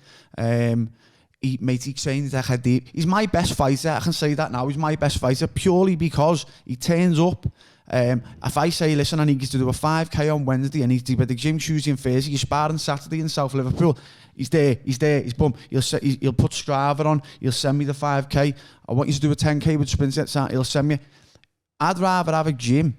He trains like deep. He's my best fighter. I can say that now. He's my best fighter purely because he turns up. If I say, listen, I need you to do a 5k on Wednesday, I need to be at the gym Tuesday and Thursday, you sparring Saturday in South Liverpool, he's there, he's boom. He'll put Strava on, he'll send me the 5k. I want you to do a 10k with sprint sets, he'll send me. I'd rather have a gym.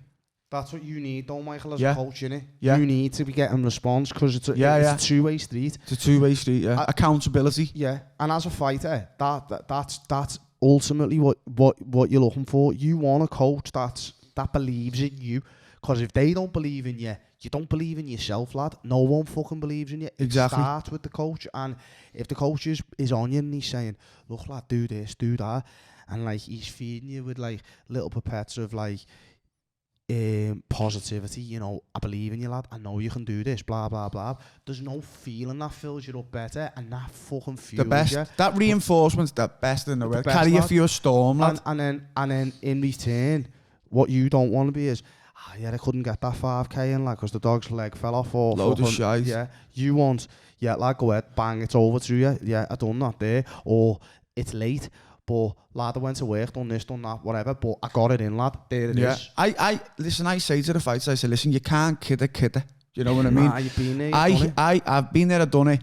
That's what you need, though, Michael, as a coach, innit? Yeah. You need to be getting response because it's a two-way street. It's a two-way street, yeah. Accountability. Yeah, and as a fighter, that's ultimately what you're looking for. You want a coach that believes in you, because if they don't believe in you, you don't believe in yourself, lad. No one fucking believes in you. Exactly. It starts with the coach, and if the coach is on you and he's saying, look, lad, do this, do that, and like he's feeding you with like little pippettes of like positivity, you know, I believe in you, lad, I know you can do this, blah blah blah. There's no feeling that fills you up better, and that fucking fuels the best you. That reinforcement's the best in the world. Best, Carry you lad. through a storm, lad. And then in return, what you don't want to be is, I couldn't get that 5k in, like, because the dog's leg fell off, or load of shite. Yeah, you want, like, go ahead, bang, it's over to you. Yeah, I done that there, or it's late, but lad, I went to work, done this, done that, whatever, but I got it in, lad. There it is. Listen, I say to the fights, I say, listen, you can't kid a kidder. You know what I mean? Nah, you've been there, I've been there, I've done it.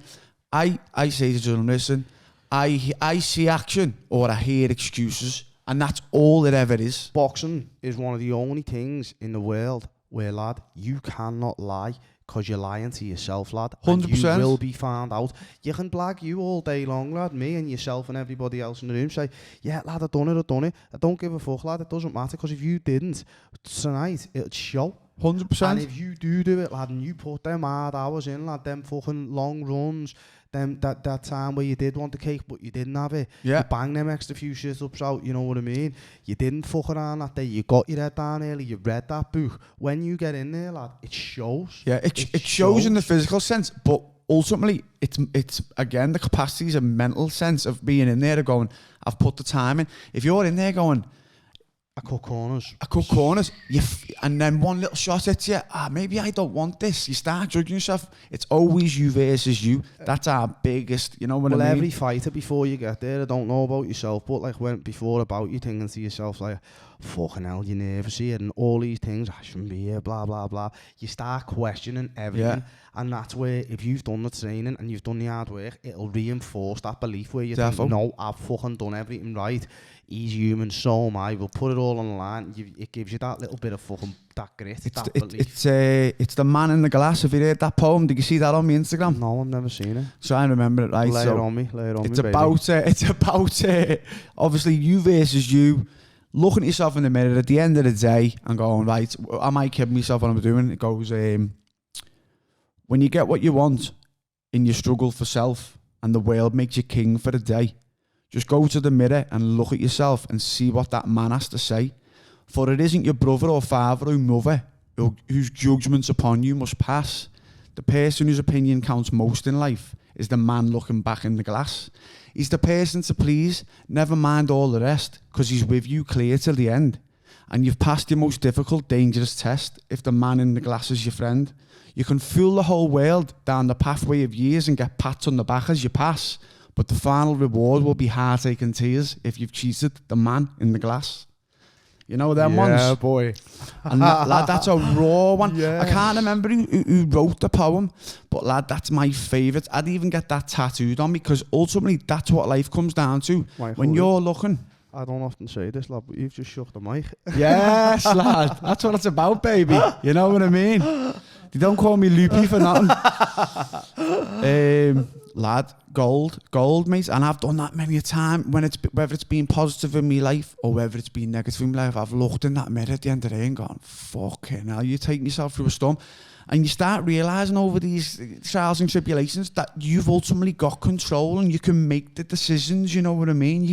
I say to them, listen, I see action or I hear excuses, and that's all it ever is. Boxing is one of the only things in the world where, lad, you cannot lie, because you're lying to yourself, lad. 100%. You will be found out. You can blag you all day long, lad, me and yourself and everybody else in the room, say, yeah, lad, I've done it. I don't give a fuck, lad. It doesn't matter, because if you didn't, tonight, it'll show. 100%. And if you do it, lad, and you put them hard hours in, lad, them fucking long runs, them that time where you did want the cake but you didn't have it, yeah, you bang them extra few sit-ups out, you know what I mean? You didn't fuck around that day, you got your head down early, you read that book. When you get in there, lad, it shows. Yeah, it shows in the physical sense, but ultimately it's again the capacity is a mental sense of being in there and going, I've put the time in. If you're in there going, I cut corners, and then one little shot at you, maybe I don't want this. You start judging yourself. It's always you versus you. That's our biggest, you know what I mean? Every fighter before you get there, I don't know about yourself, but like when before about you thinking to yourself like, fucking hell, you're nervous here and all these things, I shouldn't be here, blah blah blah. You start questioning everything, and that's where, if you've done the training and you've done the hard work, it'll reinforce that belief where you think, no, I've fucking done everything right. He's human, so am I. We'll put it all on the line. It gives you that little bit of fucking that grit, that belief. It's the man in the glass. Have you read that poem? Did you see that on my Instagram? No, I've never seen it. Try and remember it right. Lay it on me, it's about obviously you versus you. Looking at yourself in the mirror at the end of the day and going, right, am I kidding myself what I'm doing? It goes, when you get what you want in your struggle for self and the world makes you king for the day, just go to the mirror and look at yourself and see what that man has to say. For it isn't your brother or father or mother whose judgments upon you must pass. The person whose opinion counts most in life is the man looking back in the glass. He's the person to please, never mind all the rest, because he's with you clear till the end. And you've passed your most difficult, dangerous test if the man in the glass is your friend. You can fool the whole world down the pathway of years and get pats on the back as you pass, but the final reward will be heartache and tears if you've cheated the man in the glass. You know them ones? Yeah, boy. And lad, that's a raw one. Yes. I can't remember who wrote the poem, but lad, that's my favourite. I'd even get that tattooed on me, because ultimately that's what life comes down to. When you're looking. I don't often say this, lad, but you've just shook the mic. Yes, lad. That's what it's about, baby. You know what I mean? They don't call me loopy for nothing. Lad, gold, mate. And I've done that many a time, whether it's been positive in my life or whether it's been negative in my life. I've looked in that mirror at the end of the day and gone, fucking hell, you're taking yourself through a storm. And you start realising over these trials and tribulations that you've ultimately got control and you can make the decisions, you know what I mean?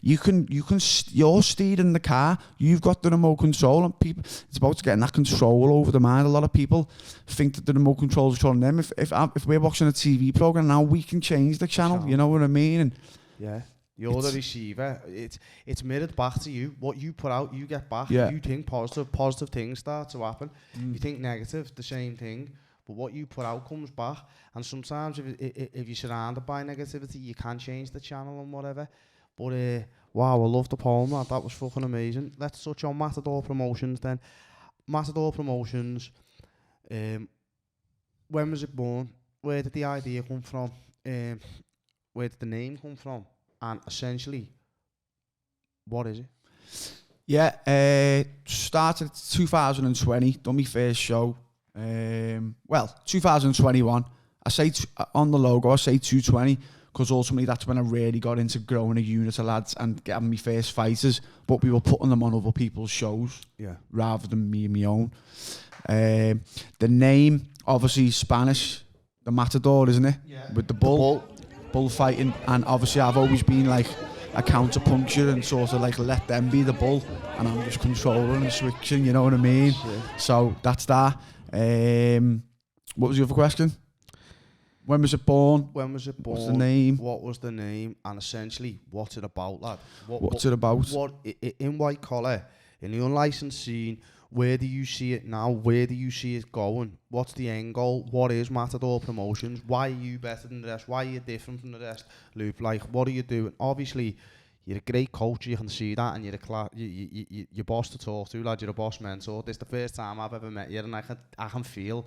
You're steering the car, you've got the remote control, and people, it's about getting that control over the mind. A lot of people think that the remote control is controlling them. If we're watching a TV programme now, we can change the channel, you know what I mean? And yeah. You're the receiver. It's mirrored back to you. What you put out, you get back. Yeah. You think positive things start to happen. You think negative, the same thing. but what you put out comes back. And sometimes if you're surrounded by negativity, you can change the channel and whatever. But wow, I love the poem, lad. That was fucking amazing. Let's touch on Matador Promotions then. Matador Promotions, when was it born? Where did the idea come from? Where did the name come from? And essentially, what is it? Yeah, started 2020, done my first show. 2021. I say on the logo, I say 220, because ultimately that's when I really got into growing a unit of lads and getting my first fighters. But we were putting them on other people's shows, rather than me and my own. The name, obviously Spanish, the Matador, isn't it? Yeah. With the bull fighting, and obviously I've always been like a counterpuncture and sort of like let them be the bull, and I'm just controlling and switching, you know what I mean? Sure. So that's that. What was the other question? When was it born? What's the name? What was the name? And essentially, what's it about, lad? What's it about? In white collar, in the unlicensed scene, where do you see it now? Where do you see it going? What's the end goal? What is Matador Promotions? Why are you better than the rest? Why are you different from the rest? Loop, like, what are you doing? Obviously, you're a great coach, you can see that, and you're you're boss to talk to, lad. You're a boss mentor. This is the first time I've ever met you, and I can feel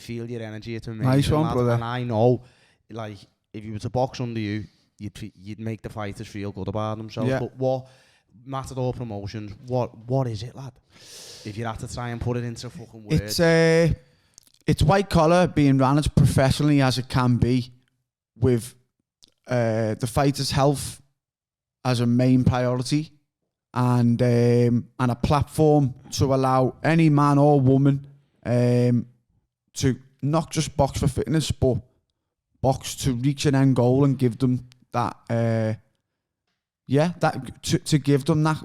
your energy. It's amazing. Nice one, brother. And I know, like, if you were to box under you, you'd make the fighters feel good about themselves. Yeah. But what Matador Promotions? What is it, lad? If you had to try and put it into fucking words. It's white collar, being run as professionally as it can be, with the fighters' health as a main priority, and a platform to allow any man or woman to not just box for fitness, but box to reach an end goal and give them that, to give them that,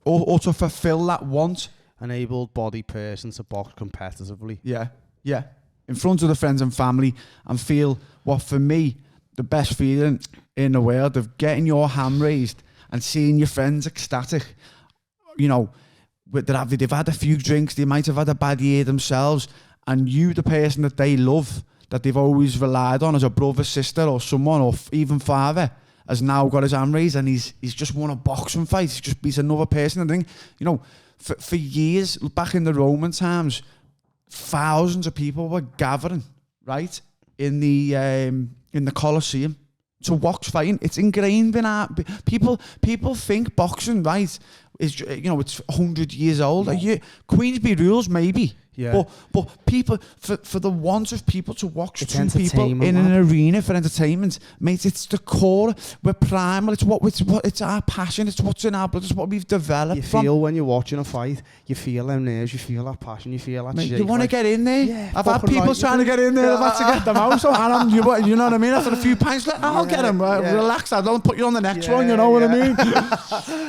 or to fulfill that want. An able-bodied person to box competitively. Yeah, in front of the friends and family, and feel what, for me, the best feeling in the world of getting your hand raised and seeing your friends ecstatic. You know, they've had a few drinks, they might have had a bad year themselves, and you, the person that they love, that they've always relied on as a brother, sister, or someone, or even father, has now got his hand raised, and he's just won a boxing fight. He's another person. I think, you know, for years, back in the Roman times, thousands of people were gathering, right, in the Colosseum to watch fighting. It's ingrained in our people. People think boxing, right, is, you know, it's 100 years old. No. Queensberry rules, maybe. Yeah. But people, for the want of people to watch two people in an arena for entertainment, mate, it's the core. We're primal. It's our passion. It's what's in our blood. It's what we've developed. You feel when you're watching a fight, you feel them nerves, you feel that passion, you feel that shit. You want to get in there. Yeah, I've had people trying to get in there. I've had to get them out. So, and you know what I mean? After a few pints, I'll get them. Relax. I don't put you on the next one. You know what I mean?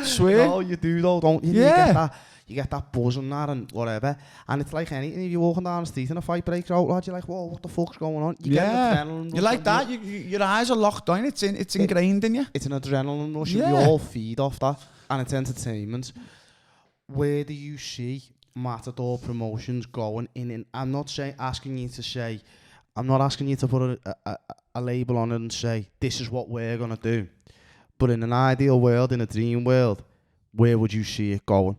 Swear. No, you do though, don't you? Yeah. You get that buzz and that and whatever. And it's like anything. If you're walking down the street and a fight breaks out, lad, you're like, whoa, what the fuck's going on? You get an adrenaline rush. You like that? Your eyes are locked down. It's ingrained in you. It's an adrenaline rush. Yeah. We all feed off that. And it's entertainment. Where do you see Matador Promotions going in? I'm not asking you to put a label on it and say, this is what we're going to do. But in an ideal world, in a dream world, where would you see it going?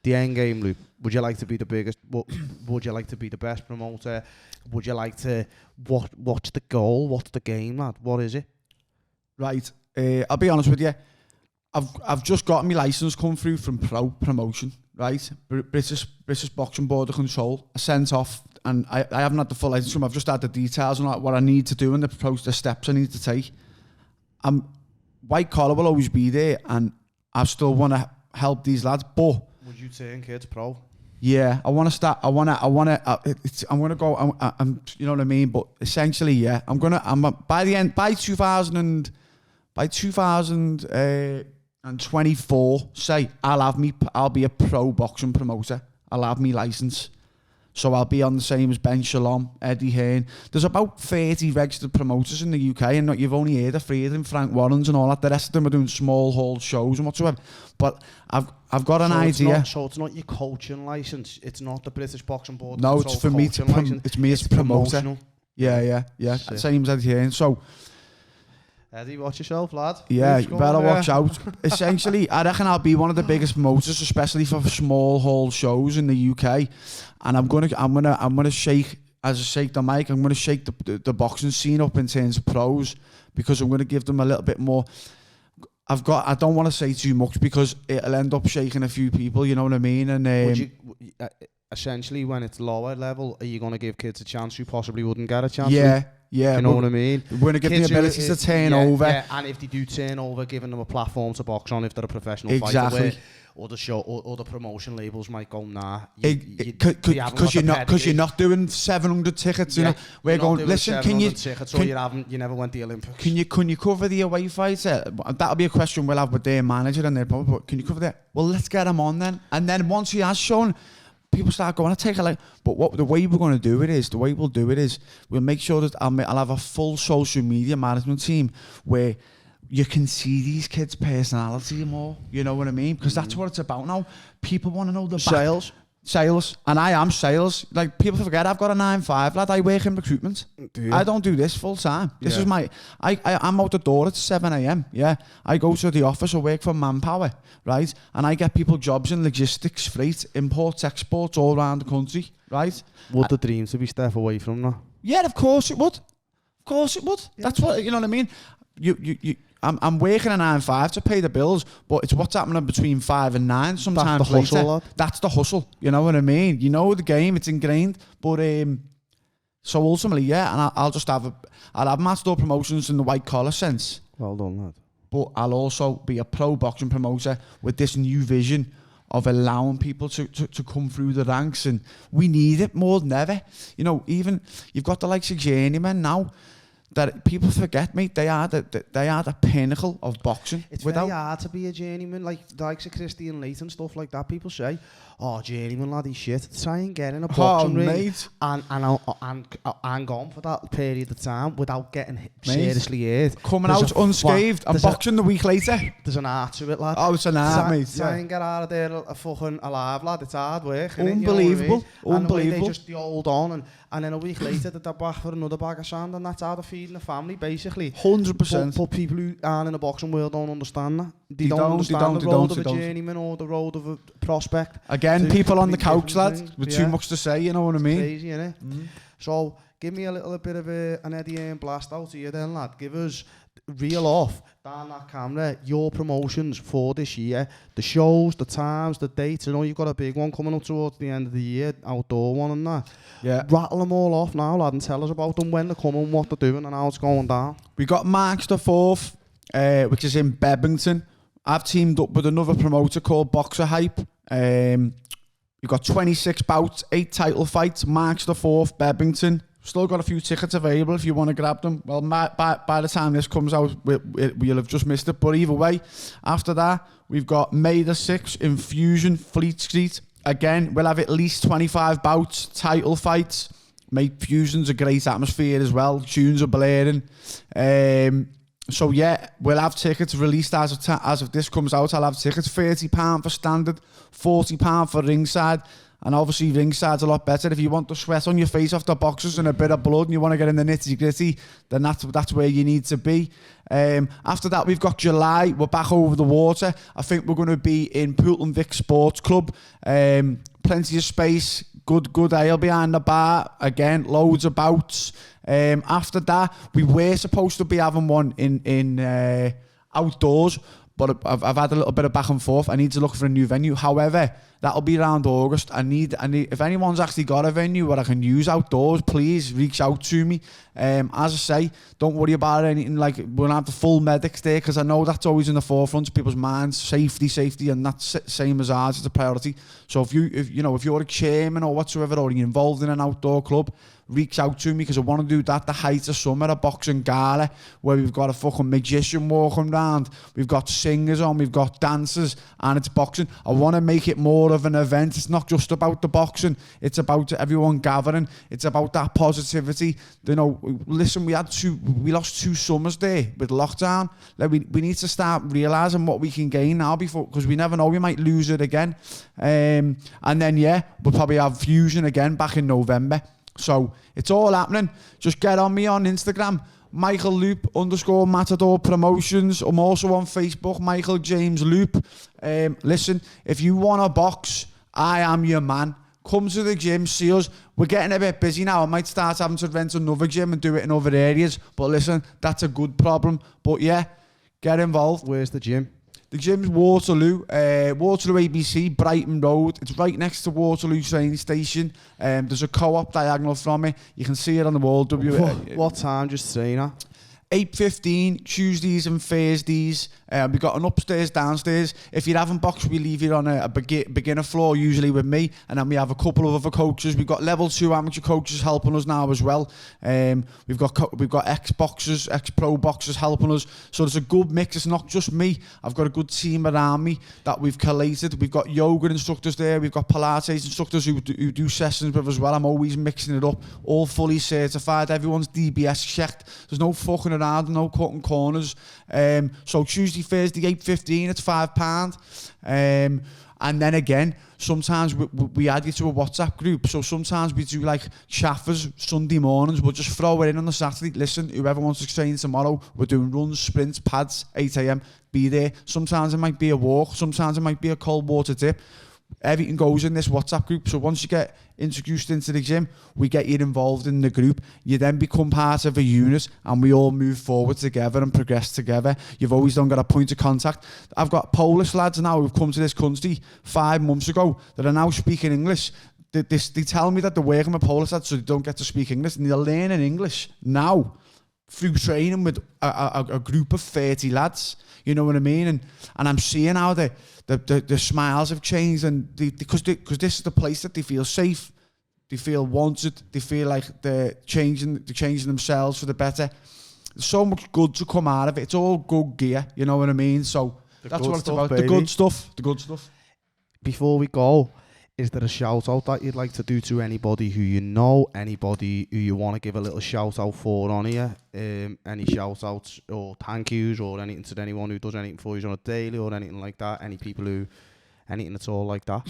The end game, Luke. Would you like to be the biggest? Would you like to be the best promoter? Would you like to? What's the goal? What's the game, lad? What is it? Right. I'll be honest with you. I've just got my license come through from Promotion. Right. British Boxing Board of Control. I sent off, and I haven't had the full license from. I've just had the details on what I need to do and the steps I need to take. White collar will always be there, and I still want to help these lads, but. Would you turn kids pro? Yeah, I want to start. I'm gonna go. I'm, you know what I mean. But essentially, yeah, I'm by 2024. Say I'll be a pro boxing promoter. I'll have my license. So I'll be on the same as Ben Shalom, Eddie Hearn. There's about 30 registered promoters in the UK, and you've only heard of 3 of them, Frank Warrens and all that. The rest of them are doing small hall shows and whatsoever. But I've got an idea. So it's not your coaching license. It's not the British Boxing Board. No, it's for me to it's me as promoter. Yeah. Shit. Same as Eddie Hearn. So Eddie, watch yourself, lad. Yeah, you better watch out. Essentially, I reckon I'll be one of the biggest promoters, especially for small hall shows in the UK. And I'm gonna shake, as I shake the mic, I'm gonna shake the boxing scene up in terms of pros, because I'm gonna give them a little bit more. I don't want to say too much because it'll end up shaking a few people. You know what I mean? And would you, essentially, when it's lower level, are you gonna give kids a chance who possibly wouldn't get a chance? Yeah. You know what I mean? We're going to give them the ability to turn over. Yeah, and if they do turn over, giving them a platform to box on if they're a professional fighter. Where, or the show, or the promotion labels might go, nah. Because you're not doing 700 tickets. You know, we're going. Listen, can you? Tickets, or you never went to the Olympics. Can you cover the away fights? That'll be a question we'll have with their manager and their probably. Can you cover that? Well, let's get him on then. And then once he has shown, people start going, I take it like, but the way we're going to do it is, we'll make sure that I'll have a full social media management team where you can see these kids' personality more. You know what I mean? Because that's what it's about now. People want to know the sales, and I am sales. Like, people forget I've got a 9-5, lad. I work in recruitment. I don't do this full time. This is my. I'm out the door at 7 a.m. Yeah, I go to the office or work for Manpower, right? And I get people jobs in logistics, freight, imports, exports all around the country, right? Would the dream to be step away from that? Yeah, of course it would. Yeah. That's what, you know what I mean. I'm working a 9-5 to pay the bills, but it's what's happening between 5 and 9 sometimes. That's the hustle, lad. That's the hustle. You know what I mean? You know the game, it's ingrained. But so ultimately, yeah, and I'll have match-door promotions in the white collar sense. Well done, lad. But I'll also be a pro boxing promoter with this new vision of allowing people to come through the ranks, and we need it more than ever. You know, even you've got the likes of journeymen now. That people forget, mate. They are the pinnacle of boxing. It's very hard to be a journeyman, like the likes of Christian Leighton and stuff like that. People say, "Oh, journeyman lad, he's shit." Try and get in a boxing ring and hang on for that period of time without getting seriously hurt. Coming out unscathed and boxing the week later. There's an art to it, lad. Oh, it's an art, mate. Try and get out of there a fucking alive, lad. It's hard work. Unbelievable, you know unbelievable. They hold on and then a week later they're back for another bag of sand, and that's how they're feeding the family, basically. 100%. But people who aren't in the boxing world don't understand that. They don't understand the road of a journeyman or the road of a prospect. Again, people on the couch, lad, with too much to say, you know what I mean? It's crazy, innit? So, give me a little bit of an Eddie Hearn blast out here then, lad. Give us, reel off, down that camera, your promotions for this year. The shows, the times, the dates. I know you've got a big one coming up towards the end of the year, outdoor one and that. Yeah. Rattle them all off now, lad, and tell us about them, when they're coming, what they're doing, and how it's going down. We got March the 4th, which is in Bedlington. I've teamed up with another promoter called Boxer Hype. We've got 26 bouts, 8 title fights, March the 4th, Bedlington. Still got a few tickets available if you want to grab them. Well, by the time this comes out, we'll have just missed it. But either way, after that, we've got May the 6th in Fusion, Fleet Street. Again, we'll have at least 25 bouts, title fights. Mate, Fusion's a great atmosphere as well. Tunes are blaring. So yeah, we'll have tickets released as of this comes out. I'll have tickets, £30 for standard, £40 for ringside. And obviously ringside's a lot better. If you want the sweat on your face off the boxers and a bit of blood and you want to get in the nitty gritty, then that's where you need to be. After that, we've got July. We're back over the water. I think we're going to be in Poulton Vic Sports Club. Plenty of space, good ale behind the bar. Again, loads of bouts. After that, we were supposed to be having one in outdoors, but I've had a little bit of back and forth. I need to look for a new venue. However, that'll be around August. I need, if anyone's actually got a venue where I can use outdoors, please reach out to me. As I say, don't worry about anything. Like, we'll have the full medics there, because I know that's always in the forefront of people's minds. Safety, and that's same as ours. It's a priority. So if you're a chairman or whatsoever, or you're involved in an outdoor club, reach out to me, because I want to do that the height of summer, a boxing gala where we've got a fucking magician walking around, we've got singers on, we've got dancers, and it's boxing. I want to make it more more of an event. It's not just about the boxing. It's about everyone gathering. It's about that positivity. You know, listen, we lost 2 summers there with lockdown. Like we need to start realising what we can gain now because we never know, we might lose it again. And then, we'll probably have Fusion again back in November. So it's all happening. Just get on me on Instagram, Michael Loop _Matador Promotions. I'm also on Facebook, Michael James Loop. Listen, if you want a box, I am your man. Come to the gym, see us. We're getting a bit busy now. I might start having to rent another gym and do it in other areas. But listen, that's a good problem. But yeah, get involved. Where's the gym? The gym's Waterloo ABC, Brighton Road. It's right next to Waterloo train station. There's a co-op diagonal from it. You can see it on the wall. What time just saying that? 8:15 Tuesdays and Thursdays. We've got an upstairs, downstairs. If you're having box, we leave you on a beginner floor, usually with me, and then we have a couple of other coaches. We've got level 2 amateur coaches helping us now as well. We've got ex-boxers, ex-pro boxers helping us. So there's a good mix. It's not just me. I've got a good team around me that we've collated. We've got yoga instructors there. We've got Pilates instructors who do sessions with us as well. I'm always mixing it up. All fully certified. Everyone's DBS checked. There's no fucking around, no cutting corners. So Tuesday, Thursday, 8:15, it's £5. And then again, sometimes we add you to a WhatsApp group. So sometimes we do like chaffers Sunday mornings. We'll just throw it in on the Saturday. Listen, whoever wants to train tomorrow, we're doing runs, sprints, pads, 8 a.m. Be there. Sometimes it might be a walk. Sometimes it might be a cold water dip. Everything goes in this WhatsApp group. So once you get introduced into the gym, we get you involved in the group. You then become part of a unit and we all move forward together and progress together. You've always got a point of contact. I've got Polish lads now who've come to this country 5 months ago that are now speaking English. They tell me that they're working with Polish lads so they don't get to speak English, and they're learning English now through training with a group of 30 lads. You know what I mean? And I'm seeing how the smiles have changed, and because this is the place that they feel safe, they feel wanted, they feel like they're changing themselves for the better. There's so much good to come out of it. It's all good gear, you know what I mean? So that's what it's about. Baby. The good stuff. Before we go, is there a shout out that you'd like to do to anybody who you know, anybody who you want to give a little shout out for on here? Any shout outs or thank yous or anything to anyone who does anything for you on a daily or anything like that? Any people who, anything at all like that?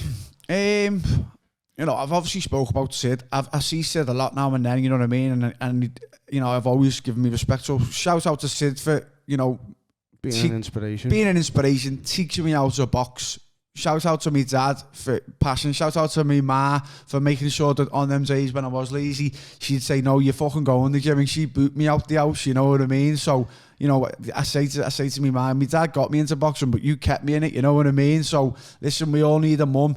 You know, I've obviously spoke about Sid. I see Sid a lot now and then, you know what I mean? And you know, I've always given me respect. So shout out to Sid for, you know, being an inspiration, teaching me how to box. Shout out to me dad for passion. Shout out to me ma for making sure that on them days when I was lazy, she'd say, no, you're fucking going to the gym, and she'd boot me out the house, you know what I mean? So, you know, I say to me ma, my dad got me into boxing, but you kept me in it, you know what I mean? So, listen, we all need a mum.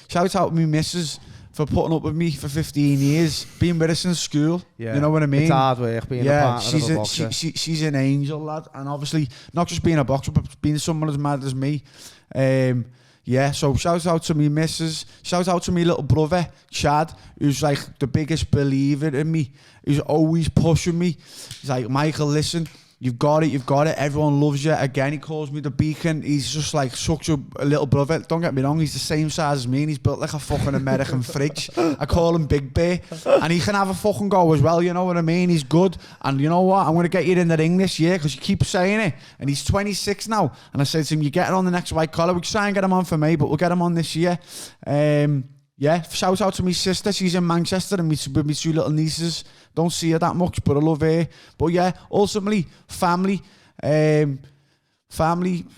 Shout out to me missus for putting up with me for 15 years, being with us in school, you know what I mean? It's hard work being a partner of a boxer. She's an angel, lad, and obviously, not just being a boxer, but being someone as mad as me. So shout out to me missus, shout out to me little brother Chad, who's like the biggest believer in me, who's always pushing me. He's like, Michael, listen, you've got it, everyone loves you. Again, he calls me the beacon. He's just like such a little brother. Don't get me wrong, he's the same size as me and he's built like a fucking American fridge. I call him Big Bear, and he can have a fucking go as well, you know what I mean? He's good, and you know what, I'm going to get you in the ring this year because you keep saying it. And he's 26 now, and I said to him, you're getting on the next white collar. We can try and get him on for me, but we'll get him on this year. Shout out to my sister. She's in Manchester, and with me 2 little nieces. Don't see her that much, but I love her. But yeah, ultimately, family.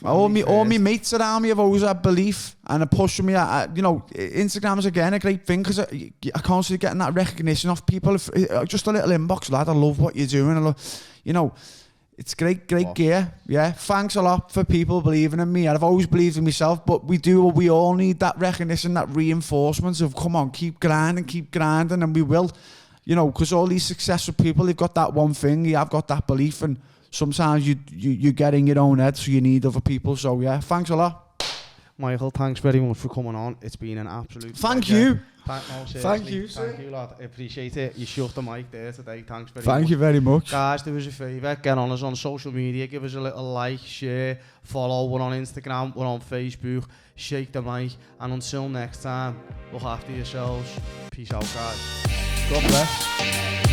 All my mates around me have always had belief and are pushing me. You know, Instagram's again a great thing because I constantly getting that recognition off people. Just a little inbox, lad. I love what you're doing. I love, you know. It's great gear. Yeah, thanks a lot for people believing in me. I've always believed in myself, but we all need that recognition, that reinforcement of, come on, keep grinding, and we will. You know, because all these successful people, they've got that one thing. You have got that belief, and sometimes you get in your own head, so you need other people. So yeah, thanks a lot. Michael, thanks very much for coming on. It's been an absolute Thank pleasure. you. Thank you, Thank you, lad. I appreciate it. You shut the mic there today. Thanks very much. Thank you very much. Guys, do us a favour. Get on us on social media. Give us a little like, share, follow. We're on Instagram. We're on Facebook. Shake the mic. And until next time, look after yourselves. Peace out, guys. God bless.